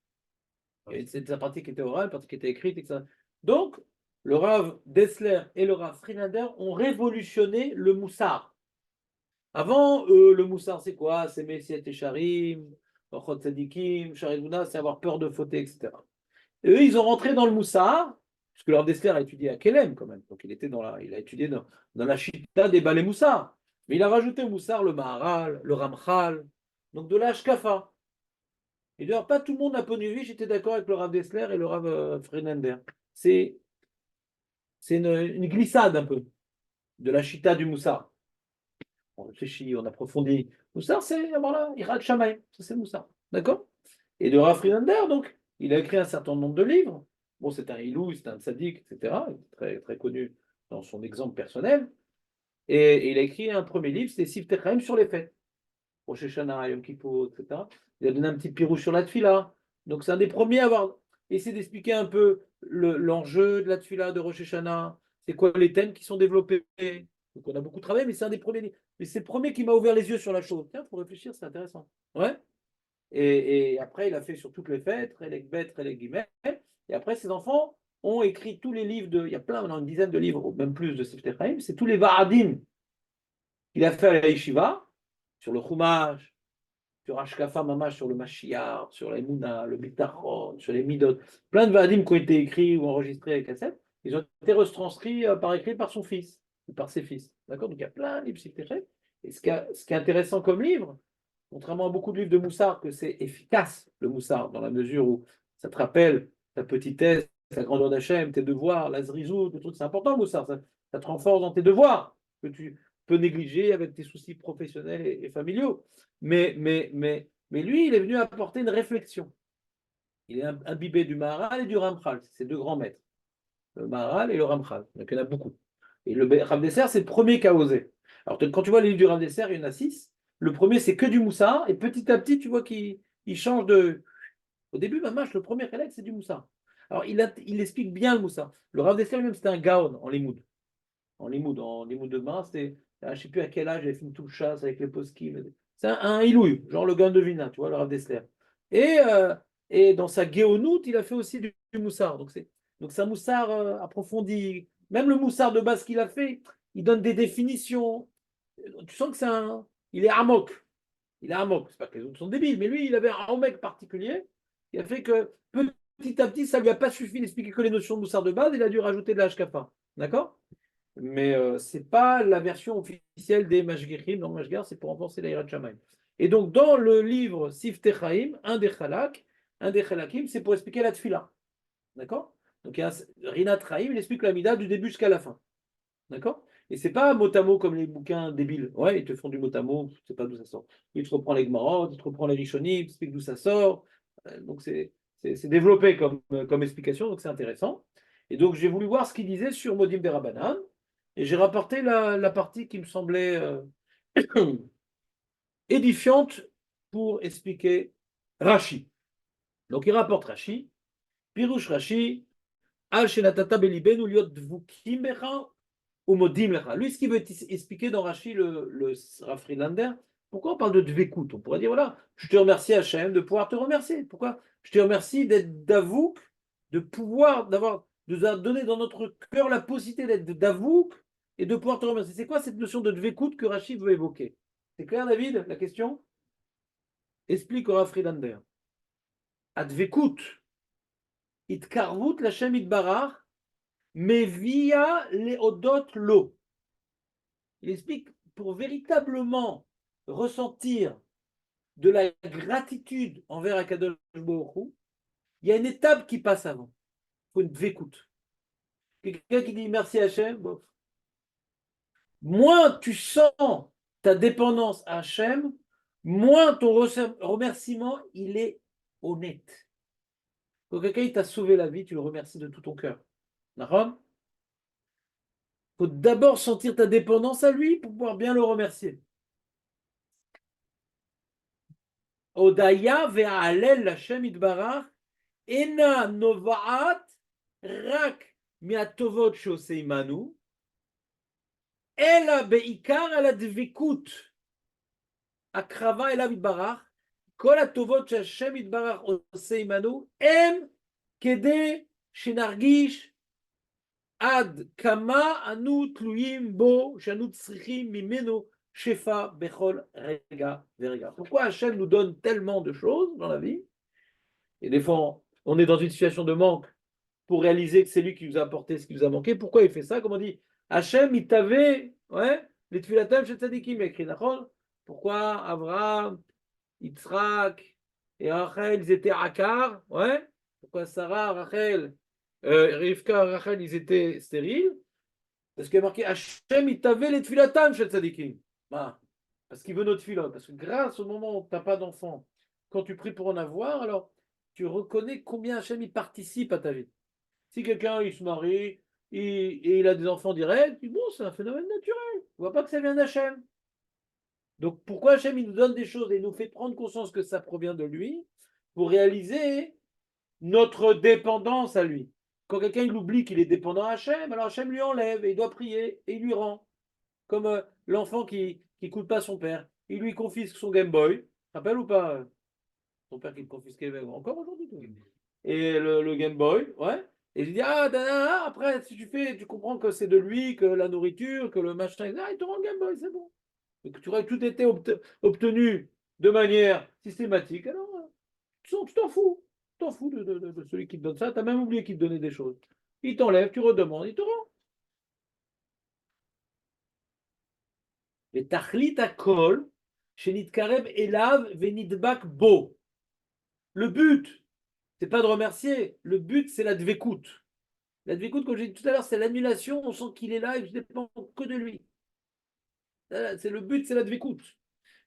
Il y a cette partie qui était orale, une partie qui était écrite, etc. Donc, le Rav Dessler et le Rav Friedlander ont révolutionné le Moussar. Avant, le Moussar, c'est quoi? C'est Messiet et Sharim, Ochot Tzadikim, Shariduna, c'est avoir peur de fauter, etc. Et eux, ils ont rentré dans le Moussar, puisque le Rav Dessler a étudié à Kelem quand même. Donc, il a étudié dans la Chita des Balais Moussar. Mais il a rajouté au Moussar le Maharal, le Ramchal, donc de la Hashkafa. Et d'ailleurs, pas tout le monde à Ponovitch était d'accord avec le Rav Dessler et le Rav Friedlander. C'est une glissade un peu de la Chita du Moussar. On réfléchit, on approfondit. Moussar, c'est voilà, Irak Shamaï, ça c'est Moussar. D'accord? Et de Rav Friedlander, donc, il a écrit un certain nombre de livres. Bon, c'est un Ilou, c'est un tzaddik, etc. Il est très, très connu dans son exemple personnel. Et il a écrit un premier livre, c'est Siftei Chaim sur les fêtes. Rosh Hashanah, Yom Kippur, etc. Il a donné un petit pirouge sur la tfila. Donc, c'est un des premiers à avoir essayé d'expliquer un peu l'enjeu de la tfila de Rosh Hashanah. C'est quoi les thèmes qui sont développés. Donc, on a beaucoup travaillé, mais c'est un des premiers livres. Mais c'est le premier qui m'a ouvert les yeux sur la chose. Tiens, il faut réfléchir, c'est intéressant. Ouais. Et après, il a fait sur toutes les fêtes, Relek Bet, Relek Gimel. Et après, ses enfants ont écrit tous les livres il y a plein, maintenant une dizaine de livres, ou même plus de Siftei Chaim. C'est tous les Va'adim qu'il a fait à la Yeshiva, sur le Chumash, sur Ashkafa Mamash, sur le Mashiach, sur la Emouna, le Bitachon, sur les Midot. Plein de Va'adim qui ont été écrits ou enregistrés avec cassette. Ils ont été retranscrits par écrit par son fils, ou par ses fils. D'accord? Donc il y a plein de livres Siftei Chaim. Et ce qui est intéressant comme livre, contrairement à beaucoup de livres de Moussard, que c'est efficace, le Moussard, dans la mesure où ça te rappelle ta petitesse, ta grandeur d'Hachem, tes devoirs, la zrizou, tout truc, c'est important le Moussard, ça te renforce dans tes devoirs, que tu peux négliger avec tes soucis professionnels et familiaux. Mais lui, il est venu apporter une réflexion. Il est imbibé du Maharal et du Ramchal, c'est ses deux grands maîtres, le Maharal et le Ramchal, donc il y en a beaucoup. Et le Rav Dessler, c'est le premier qui a osé. Alors quand tu vois les livres du Rav Dessler, il y en a 6. Le premier, c'est que du moussard, et petit à petit, tu vois qu'il change de. Au début, Mamash, le premier élève, c'est du moussard. Alors, il explique bien le moussard. Le Rav Dessler, même, c'était un gaon en limoud. En limoud de main, c'était, je ne sais plus à quel âge, il avait fait tout le chasse avec les poskim. C'est un ilouï, genre le gaon de Vina, tu vois, le Rav Dessler. Et, euh, et dans sa géonoute, il a fait aussi du moussard. Donc c'est un moussard approfondi. Même le moussard de base qu'il a fait, il donne des définitions. Tu sens que il est amok. Il est amok. C'est pas que les autres sont débiles, mais lui, il avait un amok particulier qui a fait que petit à petit, ça lui a pas suffi d'expliquer que les notions de moussard de base, il a dû rajouter de la HKPA. D'accord? Mais ce n'est pas la version officielle des Mashgichim. Non, Mashgar, c'est pour renforcer la Hirat Shamayim. Et donc, dans le livre Sif Techaim, un des Chalakim, c'est pour expliquer la Tfila. D'accord? Donc, il y a Rinat Chaim, il explique la Mida du début jusqu'à la fin. D'accord? Et c'est pas mot à mot comme les bouquins débiles. Ouais, ils te font du mot à mot, je sais pas d'où ça sort. Il te reprend les Gemarot, il te reprend les Rishonim, il t'explique d'où ça sort. Donc c'est développé comme explication, donc c'est intéressant. Et donc j'ai voulu voir ce qu'il disait sur Modim Berabanan, et j'ai rapporté la partie qui me semblait édifiante pour expliquer Rashi. Donc il rapporte Rashi, Pirush Rashi, Al Shenatata Belibenu Liot Dvukim Becha ou Modim Lecha. Lui, ce qu'il veut expliquer dans Rashi, le Rav Friedlander, pourquoi on parle de Dvekut? On pourrait dire, voilà, je te remercie Hachem de pouvoir te remercier. Pourquoi? Je te remercie d'être Davouk, de pouvoir, de nous donner dans notre cœur la possibilité d'être Davouk et de pouvoir te remercier. C'est quoi cette notion de Dvekut que Rashi veut évoquer? C'est clair, David, la question? Explique au Rav Friedlander. Advekut, Itkarvut, l'Hachem Itbarach, mais via les Odot Lo. Il explique pour véritablement ressentir de la gratitude envers Akadosh Baruch Hu, il y a une étape qui passe avant. Il faut une dvécoute. Quelqu'un qui dit merci Hachem, bon. Moins tu sens ta dépendance à Hachem, moins ton remerciement il est honnête. Quand quelqu'un t'a sauvé la vie, tu le remercies de tout ton cœur. D'accord? Il faut d'abord sentir ta dépendance à lui pour pouvoir bien le remercier. Odaya ve'alel Hashem itbarach ena novaat rak miatovot shoseimanu ela beikar ala dvikut akrava elav itbarach kol atovot שהשם יתברך עושה עמנו הם כדי שנרגיש עד כמה אנו תלויים בו, שאנו צריכים ממנו Shefa Bechol Rega Verega. Pourquoi Hachem nous donne tellement de choses dans la vie? Et des fois, on est dans une situation de manque pour réaliser que c'est lui qui nous a apporté ce qui nous a manqué. Pourquoi il fait ça? Comme on dit, Hachem, il t'avait, ouais, les Tfilatem chez Tzadikim, écrit Nachon. Pourquoi Abraham, Yitzhak et Rachel, ils étaient Akar, ouais? Pourquoi Sarah, Rachel, Rivka, Rachel, ils étaient stériles? Parce qu'il y a marqué Hachem, il t'avait les Tfilatem chez Tzadikim. Bah, parce qu'il veut notre philosophe. Parce que grâce au moment où tu n'as pas d'enfant, quand tu pries pour en avoir, alors tu reconnais combien Hachem il participe à ta vie. Si quelqu'un il se marie et il a des enfants directs, bon, c'est un phénomène naturel. On ne voit pas que ça vient d'Hachem. Donc pourquoi Hachem il nous donne des choses et il nous fait prendre conscience que ça provient de lui pour réaliser notre dépendance à lui. Quand quelqu'un il oublie qu'il est dépendant à Hachem, alors Hachem lui enlève et il doit prier et il lui rend. Comme l'enfant qui n'écoute pas son père. Il lui confisque son Game Boy. Rappelle ou pas son père qui le confisquait encore aujourd'hui. Et le Game Boy, ouais. Et je dis, après, si tu comprends que c'est de lui, que la nourriture, que le machin, il te rend le Game Boy, c'est bon. Donc tu aurais tout été obtenu de manière systématique. Alors, tu t'en fous. Tu t'en fous de celui qui te donne ça. Tu as même oublié qu'il te donnait des choses. Il t'enlève, tu redemandes, il te rend. ותכלית הכל, שנתקרב אליו ונדבק בו. Le but, c'est pas de remercier, le but c'est la dvekout. La dvekout, comme j'ai dit tout à l'heure, c'est l'annulation, on sent qu'il est là et je ne dépends que de lui. C'est le but, c'est la dvekout.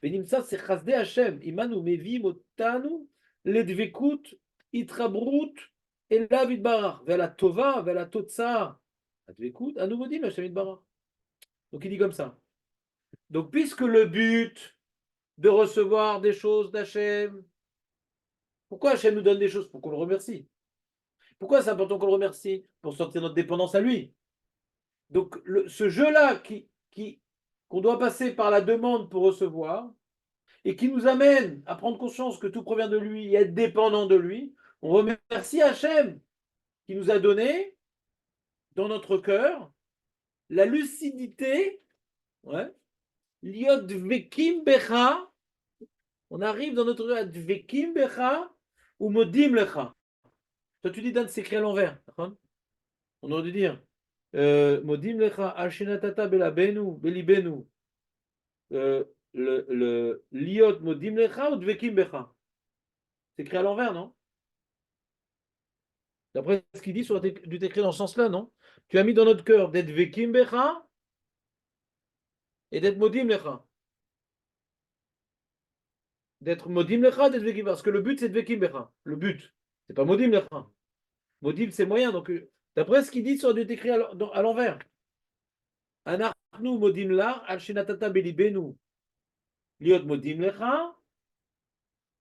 ונמצא c'est chasdei Hashem, imanu mevim otanu, le dvekout, itrabrut, elav itbarach, vers la tova, vers la totsa, la dvekout, à nouveau dit, Hashem itbarach. Donc il dit comme ça. Donc, puisque le but, de recevoir des choses d'Hachem. Pourquoi Hachem nous donne des choses? Pour qu'on le remercie. Pourquoi c'est important qu'on le remercie? Pour sortir notre dépendance à lui. Donc, ce jeu-là qu'on doit passer par la demande pour recevoir et qui nous amène à prendre conscience que tout provient de lui et être dépendant de lui, on remercie Hachem qui nous a donné dans notre cœur la lucidité, ouais, liot vekim becha, on arrive dans notre cœur, vekim becha ou modim lecha. Toi tu dis Dan, c'est écrit à l'envers, on aurait dû dire modim lecha ashinatata belabenu belibenu, le liot modim lecha ou dvekim becha. C'est écrit à l'envers, non? D'après ce qu'il dit, ça aurait dû t'écrire dans ce sens-là, non? Tu as mis dans notre cœur d'être vekim becha et d'être modim lecha. D'être modim lecha, d'être vekim, parce que le but c'est de vekim becha. Le but, c'est pas modim lecha. Modim c'est moyen. Donc, d'après ce qu'il dit, ça aurait dû t'écrire à l'envers. Anachnu modim la, al shenatata belibenu. Liot modim lecha,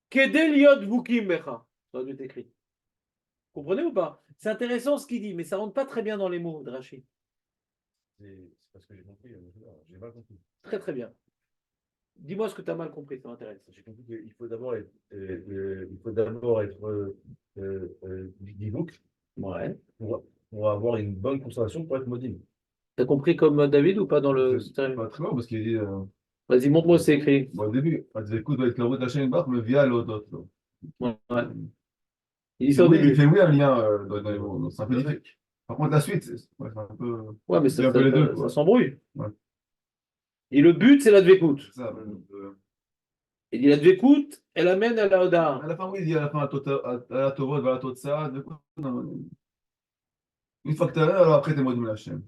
kede liot vukim becha. Ça aurait dû t'écrire. Comprenez ou pas? C'est intéressant ce qu'il dit, mais ça rentre pas très bien dans les mots de Rachid. C'est parce que j'ai compris. J'ai mal compris. Très très bien. Dis-moi ce que tu as mal compris, ça m'intéresse. J'ai compris qu'il faut d'abord être divouk Ouais. pour avoir une bonne concentration pour être modine. T'as compris comme David ou pas dans le. C'est pas très bon parce qu'il dit. Vas-y, montre-moi c'est écrit. Bon, au début, écoute, doit être le route d'Hachem Bar, mais via l'autre. Ouais. Il dit ça au Il début. fait oui un lien dans les mots. Donc c'est un peu difficile. Par contre, la suite, c'est un peu. Ouais, mais C'est un peu les deux, ça quoi. s'embrouille. Ouais. Et le but, c'est la dvékout. C'est ça. Il dit la dvékout, elle amène à la Oda. À la fin, oui, il dit à la fin, à la Torah, à la Totsa. Une fois que tu as alors après, t'es module Hachem.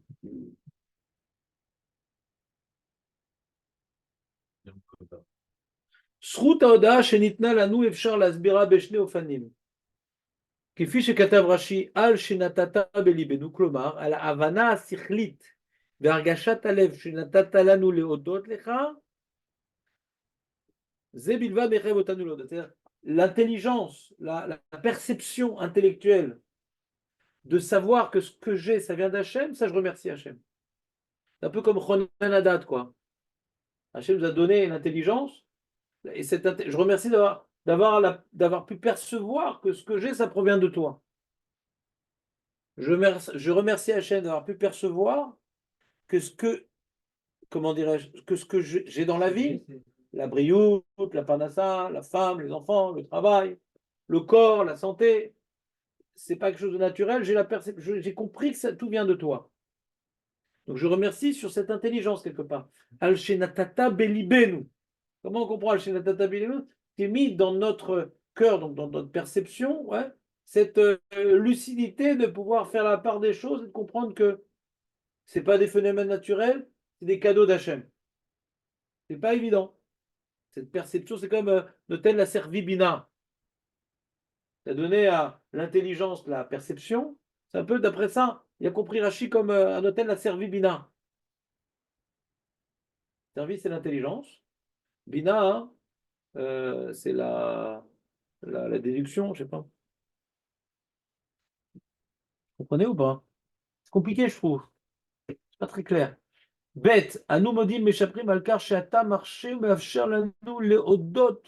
זכות ההודעה שניתנה לנו אפשר להסבירה בשני אופנים. כפי שכתב רש"י, על שנתת בליבנו, כלומר, על ההבנה השכלית והרגשת הלב שנתת לנו להודות לך, זה בלבד מחייב אותנו להודות. C'est-à-dire, l'intelligence, la perception intellectuelle de savoir que ce que j'ai, ça vient d'Hachem, ça je remercie Hachem. C'est un peu comme Chonan Hadat, quoi. Hachem nous a donné l'intelligence, et je remercie d'avoir pu percevoir que ce que j'ai, ça provient de toi. Je remercie Hachem d'avoir pu percevoir que comment dirais-je, que ce que j'ai dans la vie, la brioute, la panassa, la femme, les enfants, le travail, le corps, la santé, c'est pas quelque chose de naturel, j'ai compris que tout vient de toi. Donc je remercie sur cette intelligence quelque part. Al-Shenatata Belibenu. Comment on comprend Al-Shenatata Belibenu? C'est mis dans notre cœur, donc dans notre perception, ouais, cette lucidité de pouvoir faire la part des choses et de comprendre que ce n'est pas des phénomènes naturels, c'est des cadeaux d'Hachem. C'est pas évident. Cette perception, c'est comme Noten la servi Bina. Tu as donné à l'intelligence la perception. C'est un peu d'après ça. Il a compris Rashi comme un hôtel la servi Bina. Servi, c'est l'intelligence. Bina, hein, c'est la déduction, je ne sais pas. Vous comprenez ou pas? C'est compliqué, je trouve. C'est pas très clair. Bête, anu modim meshaprim al kar she'ata marché me'afsher lanu leodot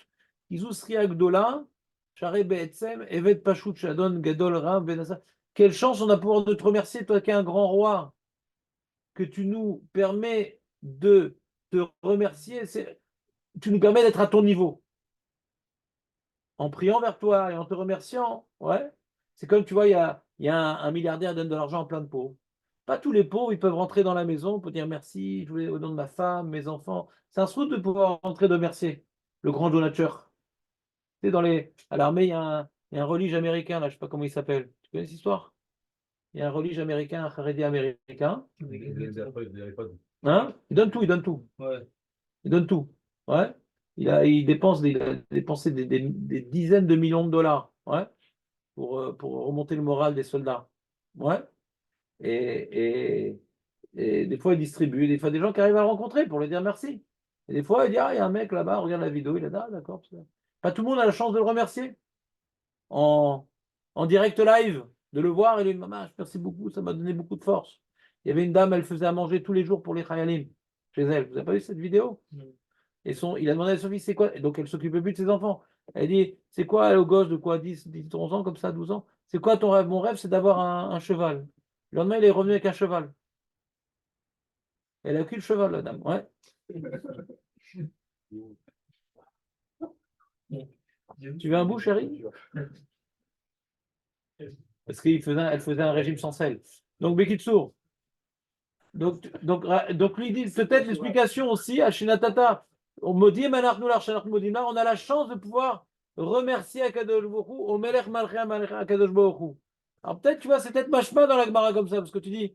izusri agdola share be'etzem evet pashut shadon gadol ram benasa. Quelle chance on a pour de te remercier, toi qui es un grand roi, que tu nous permets de te remercier, tu nous permets d'être à ton niveau. En priant vers toi et en te remerciant, ouais. C'est comme, tu vois, il y a un milliardaire qui donne de l'argent à plein de pauvres. Pas tous les pauvres, ils peuvent rentrer dans la maison pour dire merci, je voulais au nom de ma femme, mes enfants. C'est un souhait de pouvoir rentrer de remercier le grand donateur. Tu sais, à l'armée, il y a un religieux américain, là, je ne sais pas comment il s'appelle. Tu connais cette histoire? Il y a un religieux américain, un Haredi américain. Hein? Il donne tout, il donne tout. Ouais. Il donne tout. Ouais. Il a dépensé des dizaines de millions de dollars, ouais, pour remonter le moral des soldats. Ouais. Et des fois, il distribue, des fois, des gens qui arrivent à le rencontrer pour lui dire merci. Et des fois, il dit, ah, il y a un mec là-bas, regarde la vidéo, il a dit, ah, d'accord. Pas tout le monde a la chance de le remercier en, en direct live, de le voir et lui dire, maman, merci beaucoup, ça m'a donné beaucoup de force. Il y avait une dame, elle faisait à manger tous les jours pour les Khayalim chez elle. Vous n'avez pas vu cette vidéo? Il a demandé à Sophie, c'est quoi? Et donc, elle s'occupait plus de ses enfants. Elle dit, c'est quoi, au gosse de quoi, 11 ans, comme ça, 12 ans? C'est quoi ton rêve? Mon rêve, c'est d'avoir un cheval. Le lendemain, il est revenu avec un cheval. Elle a qu'une cheval, la dame. Ouais. Tu veux un bout, chérie? Parce qu'elle faisait un régime sans sel. Donc, Bekitsour. Donc lui dit peut-être l'explication aussi à Shinatata. On a la chance de pouvoir remercier Akadosh Baruch Hu, au Melech Malchei Akadosh Baruch Hu. Alors peut-être, tu vois, c'est peut-être machma dans la Gemara comme ça, parce que tu dis,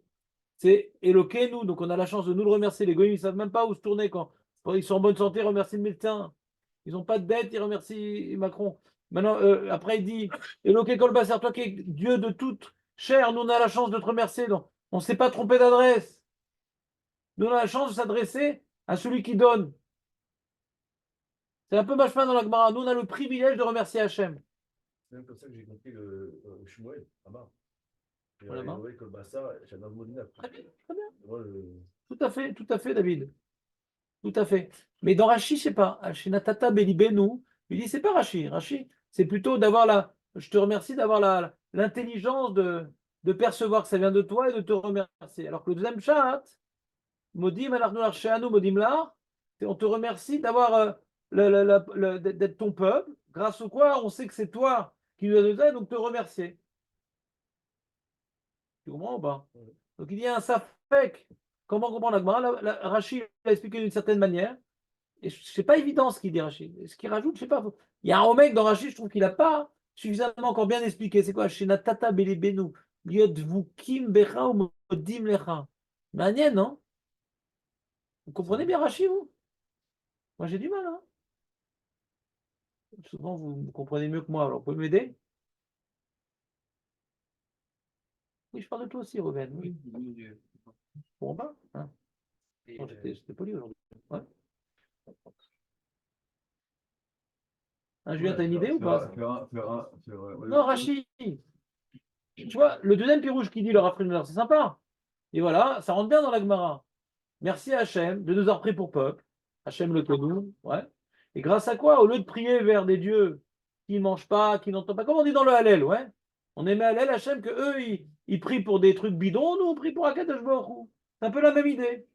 c'est Elokeinu, donc on a la chance de nous le remercier. Les goyim, ils ne savent même pas où se tourner quand ils sont en bonne santé, remercient le médecin. Ils n'ont pas de dette, ils remercient Macron. Maintenant, après, il dit, Eloke Kol Basar, toi qui es Dieu de toute chair, nous on a la chance de te remercier. Donc, on ne s'est pas trompé d'adresse. Nous, on a la chance de s'adresser à celui qui donne. C'est un peu machma dans la Gemara. Nous, on a le privilège de remercier Hachem. C'est même comme ça que j'ai compris le Shmuel, là-bas. Voilà, ben. Très bien, très bien. Tout à fait, David. Tout à fait. Mais dans Rashi, je ne sais pas. Shinatata Belibenu, il dit, c'est pas Rashi. Rashi, c'est plutôt d'avoir la. Je te remercie d'avoir l'intelligence de percevoir que ça vient de toi et de te remercier. Alors que le deuxième chat, Modim, Modim Lar, on te remercie d'avoir d'être ton peuple, grâce au quoi on sait que c'est toi qui nous as donné, donc te remercier. Tu comprends ou pas? Donc il y a un safek. Comment comprendre la Gemara? Rachid l'a expliqué d'une certaine manière. Et c'est pas évident ce qu'il dit Rachid. Ce qu'il rajoute, je sais pas. Il y a un mec dans Rachid, je trouve qu'il n'a pas suffisamment encore bien expliqué. C'est quoi? Shenatata belibenu. Yodvukim becha ou modim lecha. Manienne, non? Vous comprenez bien Rachid, vous? Moi, j'ai du mal. Hein. Souvent, vous comprenez mieux que moi. Alors, vous pouvez m'aider? Oui, je parle de toi aussi, Rouven. Oui. Bon, bah. Hein. Bon, j'étais poli aujourd'hui. Ouais. Hein, Julien, t'as une idée ou pas? Non, Rachid. Tu vois, le deuxième pirouge qui dit le rafraîchisseur, c'est sympa. Et voilà, ça rentre bien dans la Gemara. Merci à Hachem de nous avoir pris pour peuple. Hachem le Kedou. Ouais. Et grâce à quoi, au lieu de prier vers des dieux qui ne mangent pas, qui n'entendent pas, comme on dit dans le Hallel, ouais. On aimait Hallel, Hachem, que eux, ils prient pour des trucs bidons, nous, on prie pour Akadosh Baruch Hu. C'est un peu la même idée.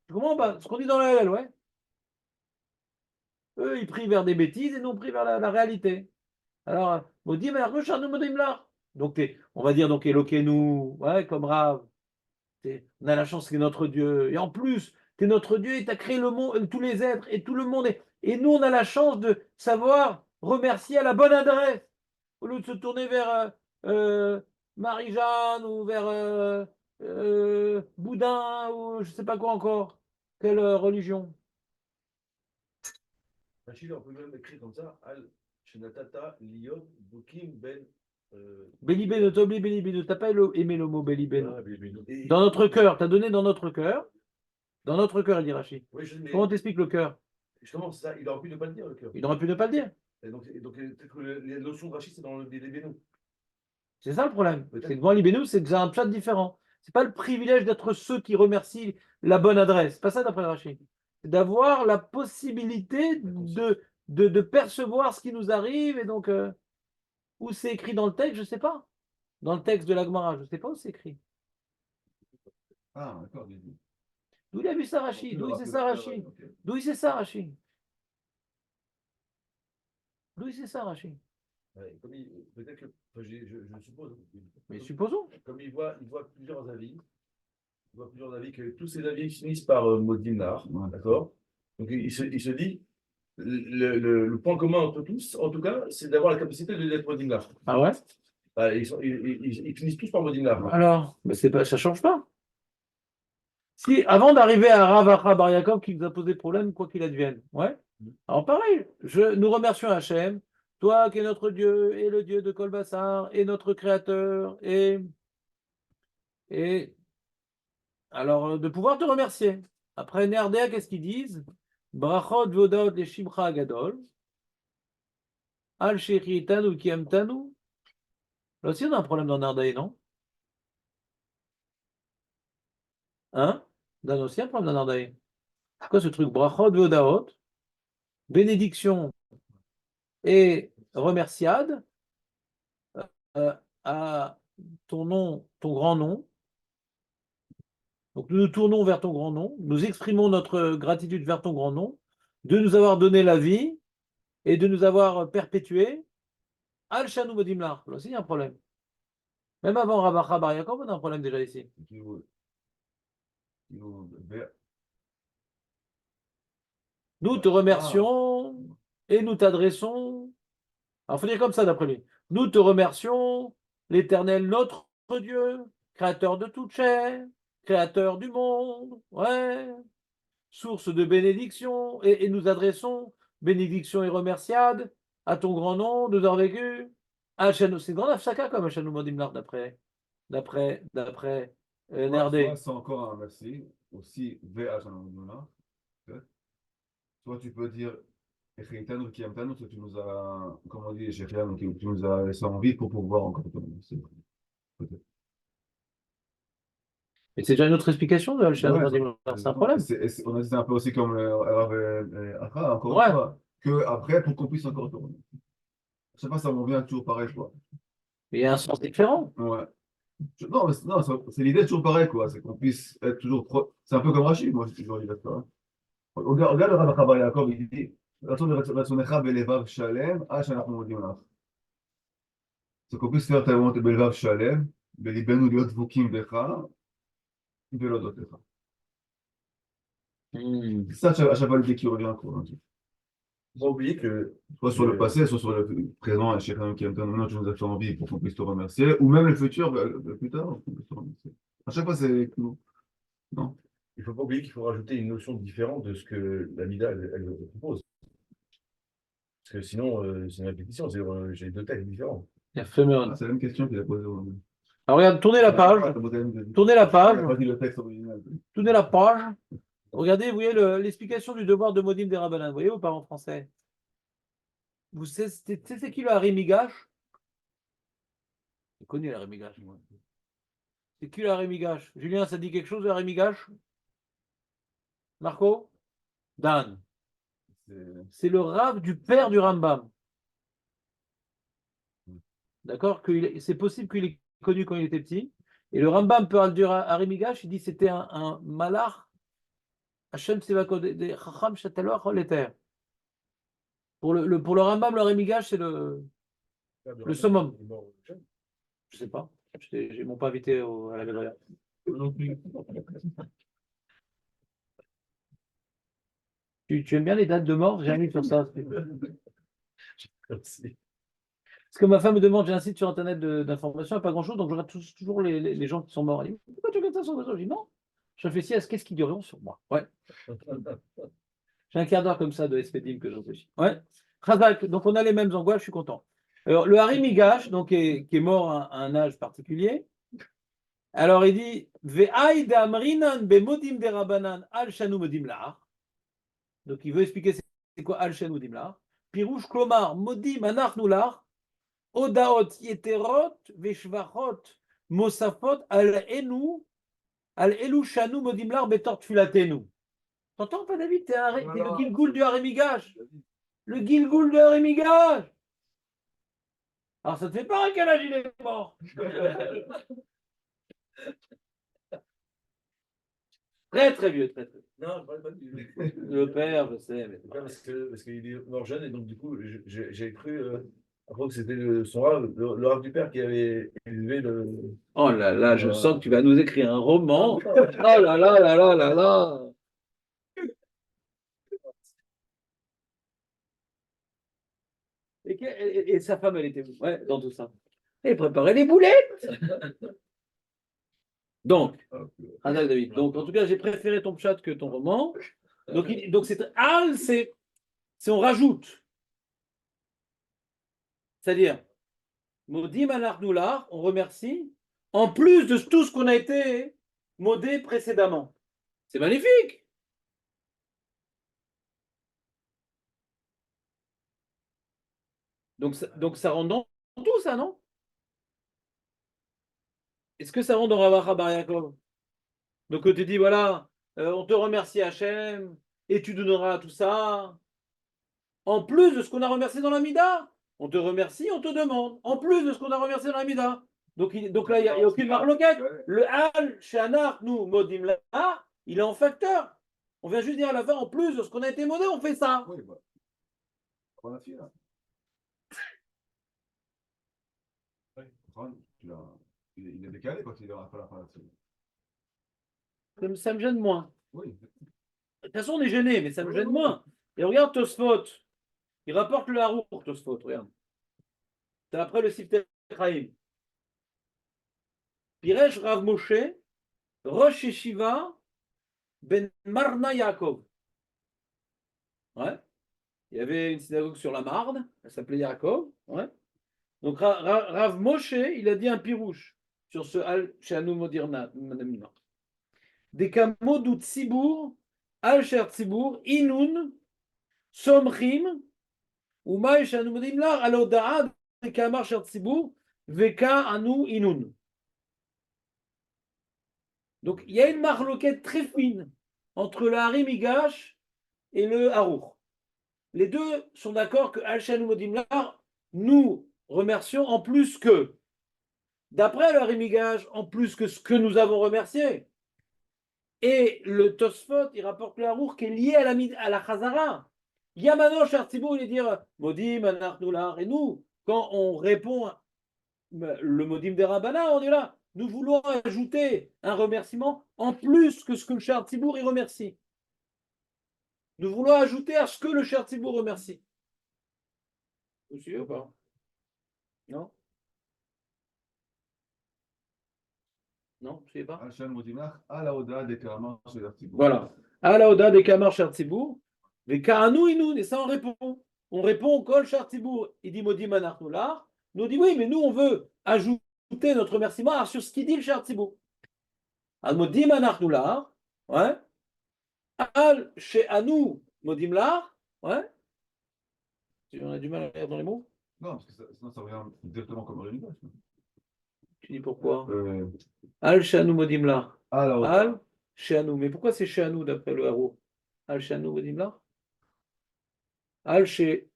Tu comprends pas? Ce qu'on dit dans le Hallel, ouais. Eux, ils prient vers des bêtises et nous, on prie vers la réalité. Alors, Modim, donc, on va dire, donc, Elokeinu, ouais, comme Rav. On a la chance que notre Dieu. Et en plus, tu es notre Dieu et tu as créé le monde, tous les êtres et tout le monde. Et nous, on a la chance de savoir remercier à la bonne adresse. Au lieu de se tourner vers Marie-Jeanne ou vers Boudin ou je ne sais pas quoi encore. Quelle religion? Rachid, on peut même écrire comme ça, Al Shenatata Liot Bukim Ben. Bélibéno, t'as oublié Bélibéno, t'as pas aimé le mot Bélibéno. Ah, Dans notre cœur, t'as donné dans notre cœur. Dans notre cœur, il dit Rachid. Oui, Comment t'expliques le cœur? Justement, ça, il aurait pu ne pas le dire, le cœur. Il aurait pu ne pas le dire. Et donc peut-être que les notions de Rachid, c'est dans les bénous. C'est ça le problème. C'est que devant l'Ibénou, c'est déjà un chat différent. C'est pas le privilège d'être ceux qui remercient la bonne adresse. C'est pas ça d'après Rachid. C'est d'avoir la possibilité de percevoir ce qui nous arrive. Et donc, où c'est écrit dans le texte, je ne sais pas. Dans le texte de la Gemara, je ne sais pas où c'est écrit. Ah, d'accord. D'où il a vu ça, Rachid? D'où il sait ça, Rachid? D'où il sait ça, Rachid? D'où il sait ça, Rachid? Ouais, peut-être que, enfin, je suppose. Mais supposons. Comme il voit plusieurs avis, que tous ces avis finissent par Modimnar, d'accord? Donc il se dit, le point commun entre tous, en tout cas, c'est d'avoir la capacité de d'être Modimnar. Ah ouais? Ils finissent tous par Modimnar. Alors, mais ça ne change pas. Si, avant d'arriver à Rav Acha Bar Yaakov qui nous a posé problème, quoi qu'il advienne. Ouais. Alors pareil, nous remercions Hachem, toi qui es notre Dieu, et le Dieu de Kol Bassar, et notre Créateur, et alors de pouvoir te remercier. Après Nerdea, qu'est-ce qu'ils disent? Brachot vodaot le shimcha gadol. Al shechitanu kiamtanu. Là aussi, on a un problème dans Nardaï, non? Hein? On a aussi un problème dans Nardaï. C'est quoi ce truc? Brachot vodaot, bénédiction et remerciade à ton nom, ton grand nom. Donc nous nous tournons vers ton grand nom, nous exprimons notre gratitude vers ton grand nom, de nous avoir donné la vie et de nous avoir perpétué. Al Shanu Modimlar, là aussi il y a un problème. Même avant Rabacha Bar Yaakov, on a un problème déjà ici. Nous te remercions et nous t'adressons. Alors il faut dire comme ça d'après lui. Nous te remercions, l'Éternel notre Dieu, créateur de toute chair, créateur du monde, ouais, source de bénédiction, et nous adressons bénédiction et remerciade à ton grand nom, nous avons vécu. C'est une grande afsaka comme Hachanu Modimlar d'après Nerdé. Soit c'est encore un merci, aussi VH en soit tu peux dire Echritanu Kiamtanu, soit tu nous as, comme on dit, Shechianu, tu nous as laissé en vie pour pouvoir encore te remercier. Peut-être. Et c'est déjà une autre explication de Hachanu Modimlar, c'est un problème. On a dit un peu aussi comme Rav Akra, encore une fois, que après, pour qu'on puisse encore te remercier. Je sais pas, ça m'en vient toujours pareil, quoi. Mais il y a un sens différent. Ouais. Non, mais non, c'est l'idée toujours pareil, quoi. C'est qu'on puisse être toujours. C'est un peu comme Rachid, moi, j'ai toujours dit ça. Hein. Regarde le Rav Chabar Yaakov, il dit c'est qu'on puisse faire ta volonté belevav shalem, belibenu liot dvukim becha, velodotecha. C'est ça, à chaque fois, l'idée qui revient, quoi. Faut pas oublier que Soit sur le passé, soit sur le présent, chez quelqu'un qui maintenant tu nous as fait envie pour qu'on puisse te remercier, ou même le futur, plus tard, pour qu'on puisse te remercier. À chaque fois, c'est nous. Non? il ne faut pas oublier qu'il faut rajouter une notion différente de ce que la Mida elle propose. Parce que sinon, c'est une répétition, j'ai deux textes différents. Il a fait Ah, c'est la même question qu'il a posée. Alors regarde, tournez la page. Tournez la page. Il a pas dit le texte original. Tournez la page. Regardez, vous voyez l'explication du devoir de Modim des Rabbanan. Vous voyez, vos parents français. Vous savez, c'est qui le Harry Migash? J'ai connu le Harry Migash, moi. C'est qui le Harry Migash? Julien, ça dit quelque chose, le Harry Migash? Marco? Dan. C'est le Rav du père du Rambam. D'accord? C'est possible qu'il ait connu quand il était petit. Et le Rambam parle du Harry Migash, il dit que c'était un malach. Hachem Sivako de Chacham Shatalo Acholeter. Pour le Rambam, le Harry Migash, c'est le summum. Je sais pas. Ils m'ont pas invité à la Bédria. Non plus. Tu aimes bien les dates de mort? J'ai un livre sur ça. Merci. Parce que ma femme me demande, j'ai un site sur internet d'information, pas grand chose, donc je regarde toujours les gens qui sont morts. Elle dit, pourquoi tu regardes ça sur le réseau? Je dis non. Je réfléchis à qu'est-ce qu'ils diront sur moi. Ouais. J'ai un quart d'heure comme ça de SPDIM que je réfléchis. Ouais. Chazak, donc on a les mêmes angoisses, je suis content. Alors, le Harry Migash, donc, qui est mort à un âge particulier, alors il dit Ve'aïda amrinan bemodim de rabanan al shanu modim la'ar. Donc il veut expliquer c'est quoi al shanu modim la'ar. Pirouche klomar modim anachnu la'ar. Odaot yeterot veshvachot mosafot al elu shanu modim la'ar betor tfilatenu. T'entends pas, David? T'es le Gilgoul du Harry Migash. Le Gilgoul du Harry Migash. Alors ça te fait pas à quel âge il est mort? Très très vieux, très très vieux. Non, je parle pas du. Le père, je sais. Mais... Parce qu'il est mort jeune et donc du coup, j'ai cru après que c'était son rave, le rave du père qui avait élevé le. Oh là là, je sens que tu vas nous écrire un roman. Oh là là là là là là. Et sa femme, elle était où? Ouais, dans tout ça. Elle préparait les boulettes. Donc, David. Donc, en tout cas, j'ai préféré ton chat que ton roman. Donc c'est al, c'est on rajoute. C'est-à-dire, Modim Anarnoular, on remercie, en plus de tout ce qu'on a été modé précédemment. C'est magnifique. Donc ça rentre dans tout ça, non? Est-ce que ça rentre dans Ravacha Bar Yaakov? Donc tu dis, voilà, on te remercie Hachem, et tu donneras tout ça. En plus de ce qu'on a remercié dans la Mida, on te remercie, on te demande. En plus de ce qu'on a remercié dans la Mida. Donc là, il n'y a aucune marloquette. Le Al, chez Anar, nous, Modim là, il est en facteur. On vient juste dire à la fin, en plus de ce qu'on a été modé, on fait ça. Oui, bah, on a fait là. Ron, il est décalé quand il aura pas la fin là-dessus. Ça me gêne moins. Oui. De toute façon, on est gêné, mais ça me gêne moins. Et regarde Tosfot. Il rapporte le Harour, Tosfot, regarde. C'est après le Sifter Chaim. Piresh Rav Moshe, Rosh Yeshiva, Ben Marna Yaakov. Ouais. Il y avait une synagogue sur la Marne, elle s'appelait Yaakov. Ouais. Donc Rav Moshe, il a dit un pirouche sur ce Al Shanu Modirna. Des kamo du Tzibour, Al Sher Tzibour, Inun, Somchim, ou Maï Shanu Modimlar, Al Oda'a, des kamar Sher Tzibour, Veka Anu Inun. Donc il y a une marloquette très fine entre le Harim Igash et le Harour. Les deux sont d'accord que Al-Shanu Modimlar, nous remercions en plus que, d'après le Harim Igash, en plus que ce que nous avons remercié. Et le Tosfot, il rapporte le Harour qui est lié à la Chazara. Yamano Shartibou, il est dire Modim, Anarnular. Et nous, quand on répond le Modim des Rabbana, on est là. Nous voulons ajouter un remerciement en plus que ce que le Shartibour il remercie. Nous voulons ajouter à ce que le Shartibour remercie. Vous suivez ou pas? Non? Non, vous suivez pas? Al-Shan Modimach, à la Oda des Karamar chez l'article. Voilà. À la Oda des Kamar Shartibour, les Karanou Inoun, et ça on répond. On répond au Kol Shartibour. Il dit Modim Anarnular. Nous dit oui, mais nous on veut ajouter notre remerciement sur ce qu'il dit le Shartibour. Al Modim Anarnular, ouais. Al chez Anou Modim Lar, ouais. On a du mal à lire dans les mots. Non, parce que sinon ça revient directement comme Rémi. Tu dis pourquoi? Al Shanou Modimla. À la Oda. Al Shanou. Mais pourquoi c'est Shanou d'après le Haro? Al Shanou Modimla? Al chez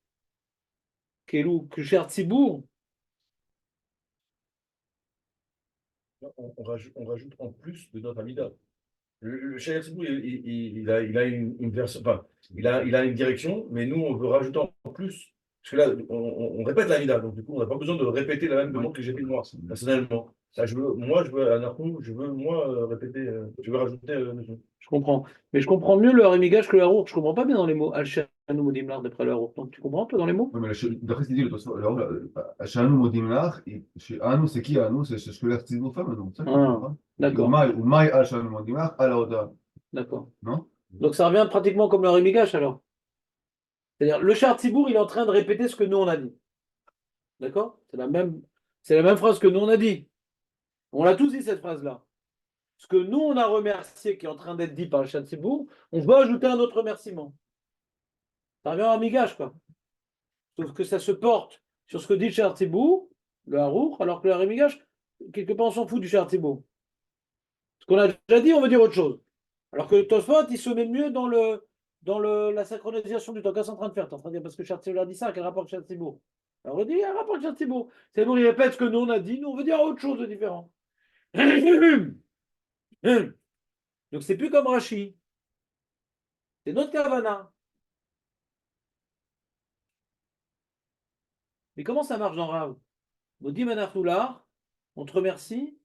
Kelou, que chez Artsibourg. On rajoute en plus de notre Amida. Le Shayat Tzibou, il a une version, enfin, il a une direction, mais nous, on veut rajouter en plus. Parce que là, on répète l'Amida, donc du coup, on n'a pas besoin de répéter la même demande que j'ai fait moi, personnellement. Ça, moi, je veux, à Narcou, je veux, moi, répéter, je veux rajouter. Je comprends. Mais je comprends mieux le Harimigage que le Harour. Je comprends pas bien dans les mots. Al Shanou Modimla d'après le Harour. Donc tu comprends toi dans les mots? Oui, mais d'après ce qu'il dit, chez Anou Modimlar, chez Anou, c'est qui Anou? C'est ce que l'article fait maintenant. D'accord. Ou Maï Al-Shan Modimlar, à la Oda. D'accord. Non? Donc ça revient pratiquement comme le Harimigage alors. C'est-à-dire, le Chartibourg, il est en train de répéter ce que nous on a dit. D'accord? C'est la même phrase que nous on a dit. On l'a tous dit cette phrase-là. Ce que nous on a remercié qui est en train d'être dit par le Chartibourg, on va ajouter un autre remerciement. Ça revient à Migage, quoi. Sauf que ça se porte sur ce que dit le Chartibourg, le Harour, alors que le Harimigage, quelque part on s'en fout du Chartibourg. Ce qu'on a déjà dit, on veut dire autre chose. Alors que le Tosfot, il se met mieux dans la synchronisation du temps. Qu'est-ce qu'on est en train de faire? Tu es en train de dire parce que Chartibourg a dit ça, quel rapport avec Chartibourg? Alors on dit, il y a un rapport avec Chartibourg. C'est bon, il répète ce que nous on a dit, nous on veut dire autre chose de différent. Donc c'est plus comme Rashi. C'est notre Kavana. Mais comment ça marche dans Rav? Modi Manachoular, on te remercie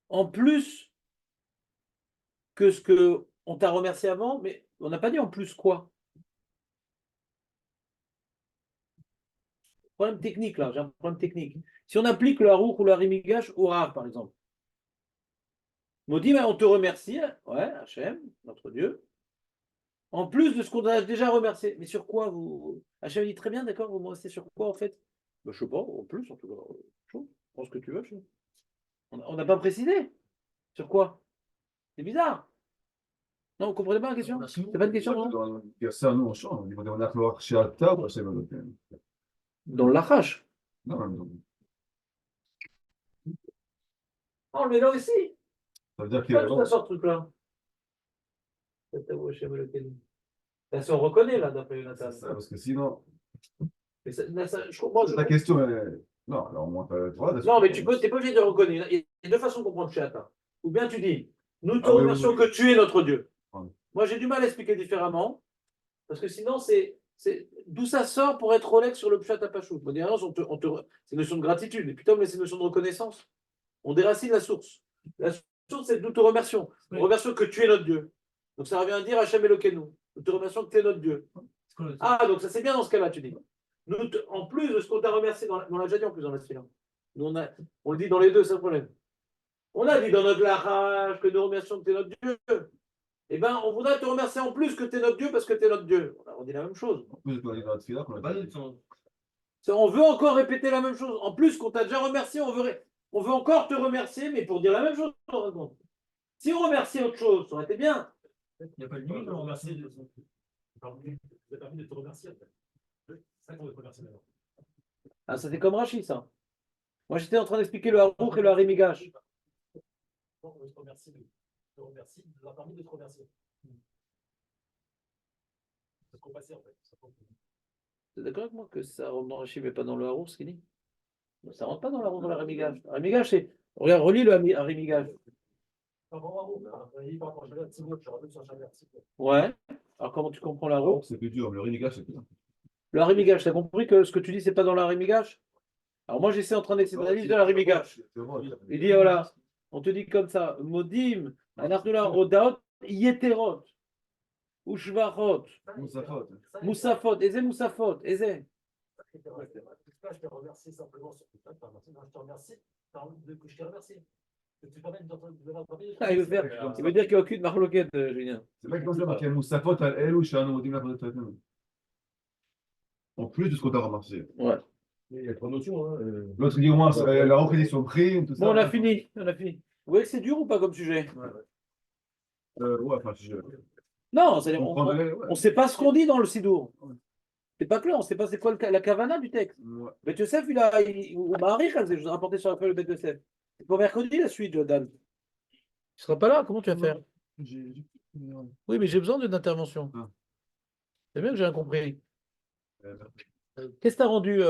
en plus que ce que on t'a remercié avant, mais on n'a pas dit en plus quoi. Problème technique là, j'ai un problème technique. Si on applique le Harouk ou le Harimigash au Rav, par exemple, Maudit, on te remercie, ouais, Hachem, notre Dieu, en plus de ce qu'on a déjà remercié. Mais sur quoi vous. Hachem dit très bien, d'accord, vous me remerciez sur quoi en fait? Ben, je sais pas, en plus, en tout cas, prends ce que tu veux. On n'a pas précisé. Sur quoi? C'est bizarre. Non, vous comprenez pas la question? C'est pas une question, non? Ça, nous, on change. On dit, on a chez Alta ou chez Maloten. Dans le lachash. Non, non. Oh, mais là aussi. Ça veut dire Pourquoi tout ça que. sort ce truc-là? Là, si on reconnaît, là, d'après Jonathan. C'est ça, parce que sinon, Mais là, je comprends. la question est. Non, alors on t'as le droit Non, mais tu n'es pas obligé de reconnaître. Il y a deux façons de comprendre Pshat. Ou bien tu dis, nous te Ah oui, remercions oui, que tu es notre Dieu. Ouais. Moi, j'ai du mal à expliquer différemment, parce que sinon, d'où ça sort pour être Rolex sur le Pshat à Pachout. C'est une notion de gratitude. Et putain, mais c'est une notion de reconnaissance. On déracine la source. La source, c'est nous te remercions. Nous te remercions que tu es notre Dieu. Donc ça revient à dire Hachem Elokeinu. Nous te remercions que tu es notre Dieu. Ah, donc ça c'est bien dans ce cas-là, tu dis. En plus de ce qu'on t'a remercié, on l'a déjà dit en plus dans la fila. On le dit dans les deux, c'est le problème. On a dit dans notre lachage que nous remercions que tu es notre Dieu. Eh bien, on voudrait te remercier en plus que tu es notre Dieu parce que tu es notre Dieu. On dit la même chose. En plus, on est dans notre fila qu'on a Pas pas de dit. sens. On veut encore répéter la même chose. En plus qu'on t'a déjà remercié, on veut encore te remercier, mais pour dire la même chose. Si on remerciait autre chose, ça aurait été bien. Il n'y a pas de limite à remercier. Vous avez permis de te remercier en fait. C'est ça qu'on veut te remercier maintenant. Ah, ça c'est comme Rachid, ça. Moi, j'étais en train d'expliquer le Harouk et le Harimigash. On veut te remercier, te remercier, nous a permis de te remercier. C'est ce qu'on passait en fait. T'es d'accord avec moi que ça rentre dans Rachid, mais pas dans le Harouk, ce qu'il dit? Ça rentre pas dans le Harouk, dans le Harimigash. Le Harimigash, c'est. Regarde, relis le Harimigash. Par rapport à Chagat, c'est moi, je rappelle sur Chagat. Ouais. Alors, comment tu comprends le Harouk? C'est plus dur, le Rinigash, c'est plus dur. Le Harimigash, t'as compris que ce que tu dis, c'est pas dans le Harimigash? Alors, moi, j'essaie en train d'essayer d'analyser le Harimigash. Il dit, voilà, on te dit comme ça, Modim, Anartula, Odaot, Yeterot, Ushvachot, Moussafot. Moussafot, Eze Moussafot, Eze. Je te remercie simplement sur tout ça. Je te remercie que je t'ai remercié. Que tu permets de l'avoir parlé. Ah, il veut dire qu'il n'y a aucune marloquette, Julien. C'est pas comme ça, marqué Moussafot al El ou Shano Modim la Podatatun. En plus de ce qu'on t'a remercié. Ouais. Il y a trois notions. Hein. L'autre dit au moins la reconnaissance prix, tout ça. Bon, on a fini. On a fini. Vous voyez que c'est dur ou pas comme sujet? Ouais, enfin, je Non, c'est-à-dire, comprendrais, on ouais. ne sait pas ce qu'on dit dans le Sidour. C'est pas clair, on ne sait pas c'est quoi la kavana du texte. Ouais. Bet Yosef, ou Maharich, je vous ai rapporté sur la feuille de Bet Yosef. C'est pour mercredi la suite, Jordan. Tu ne seras pas là, comment tu vas faire? Oui, mais j'ai besoin d'une intervention. Ah. C'est bien que j'ai rien compris. Euh, Qu'est-ce que tu as rendu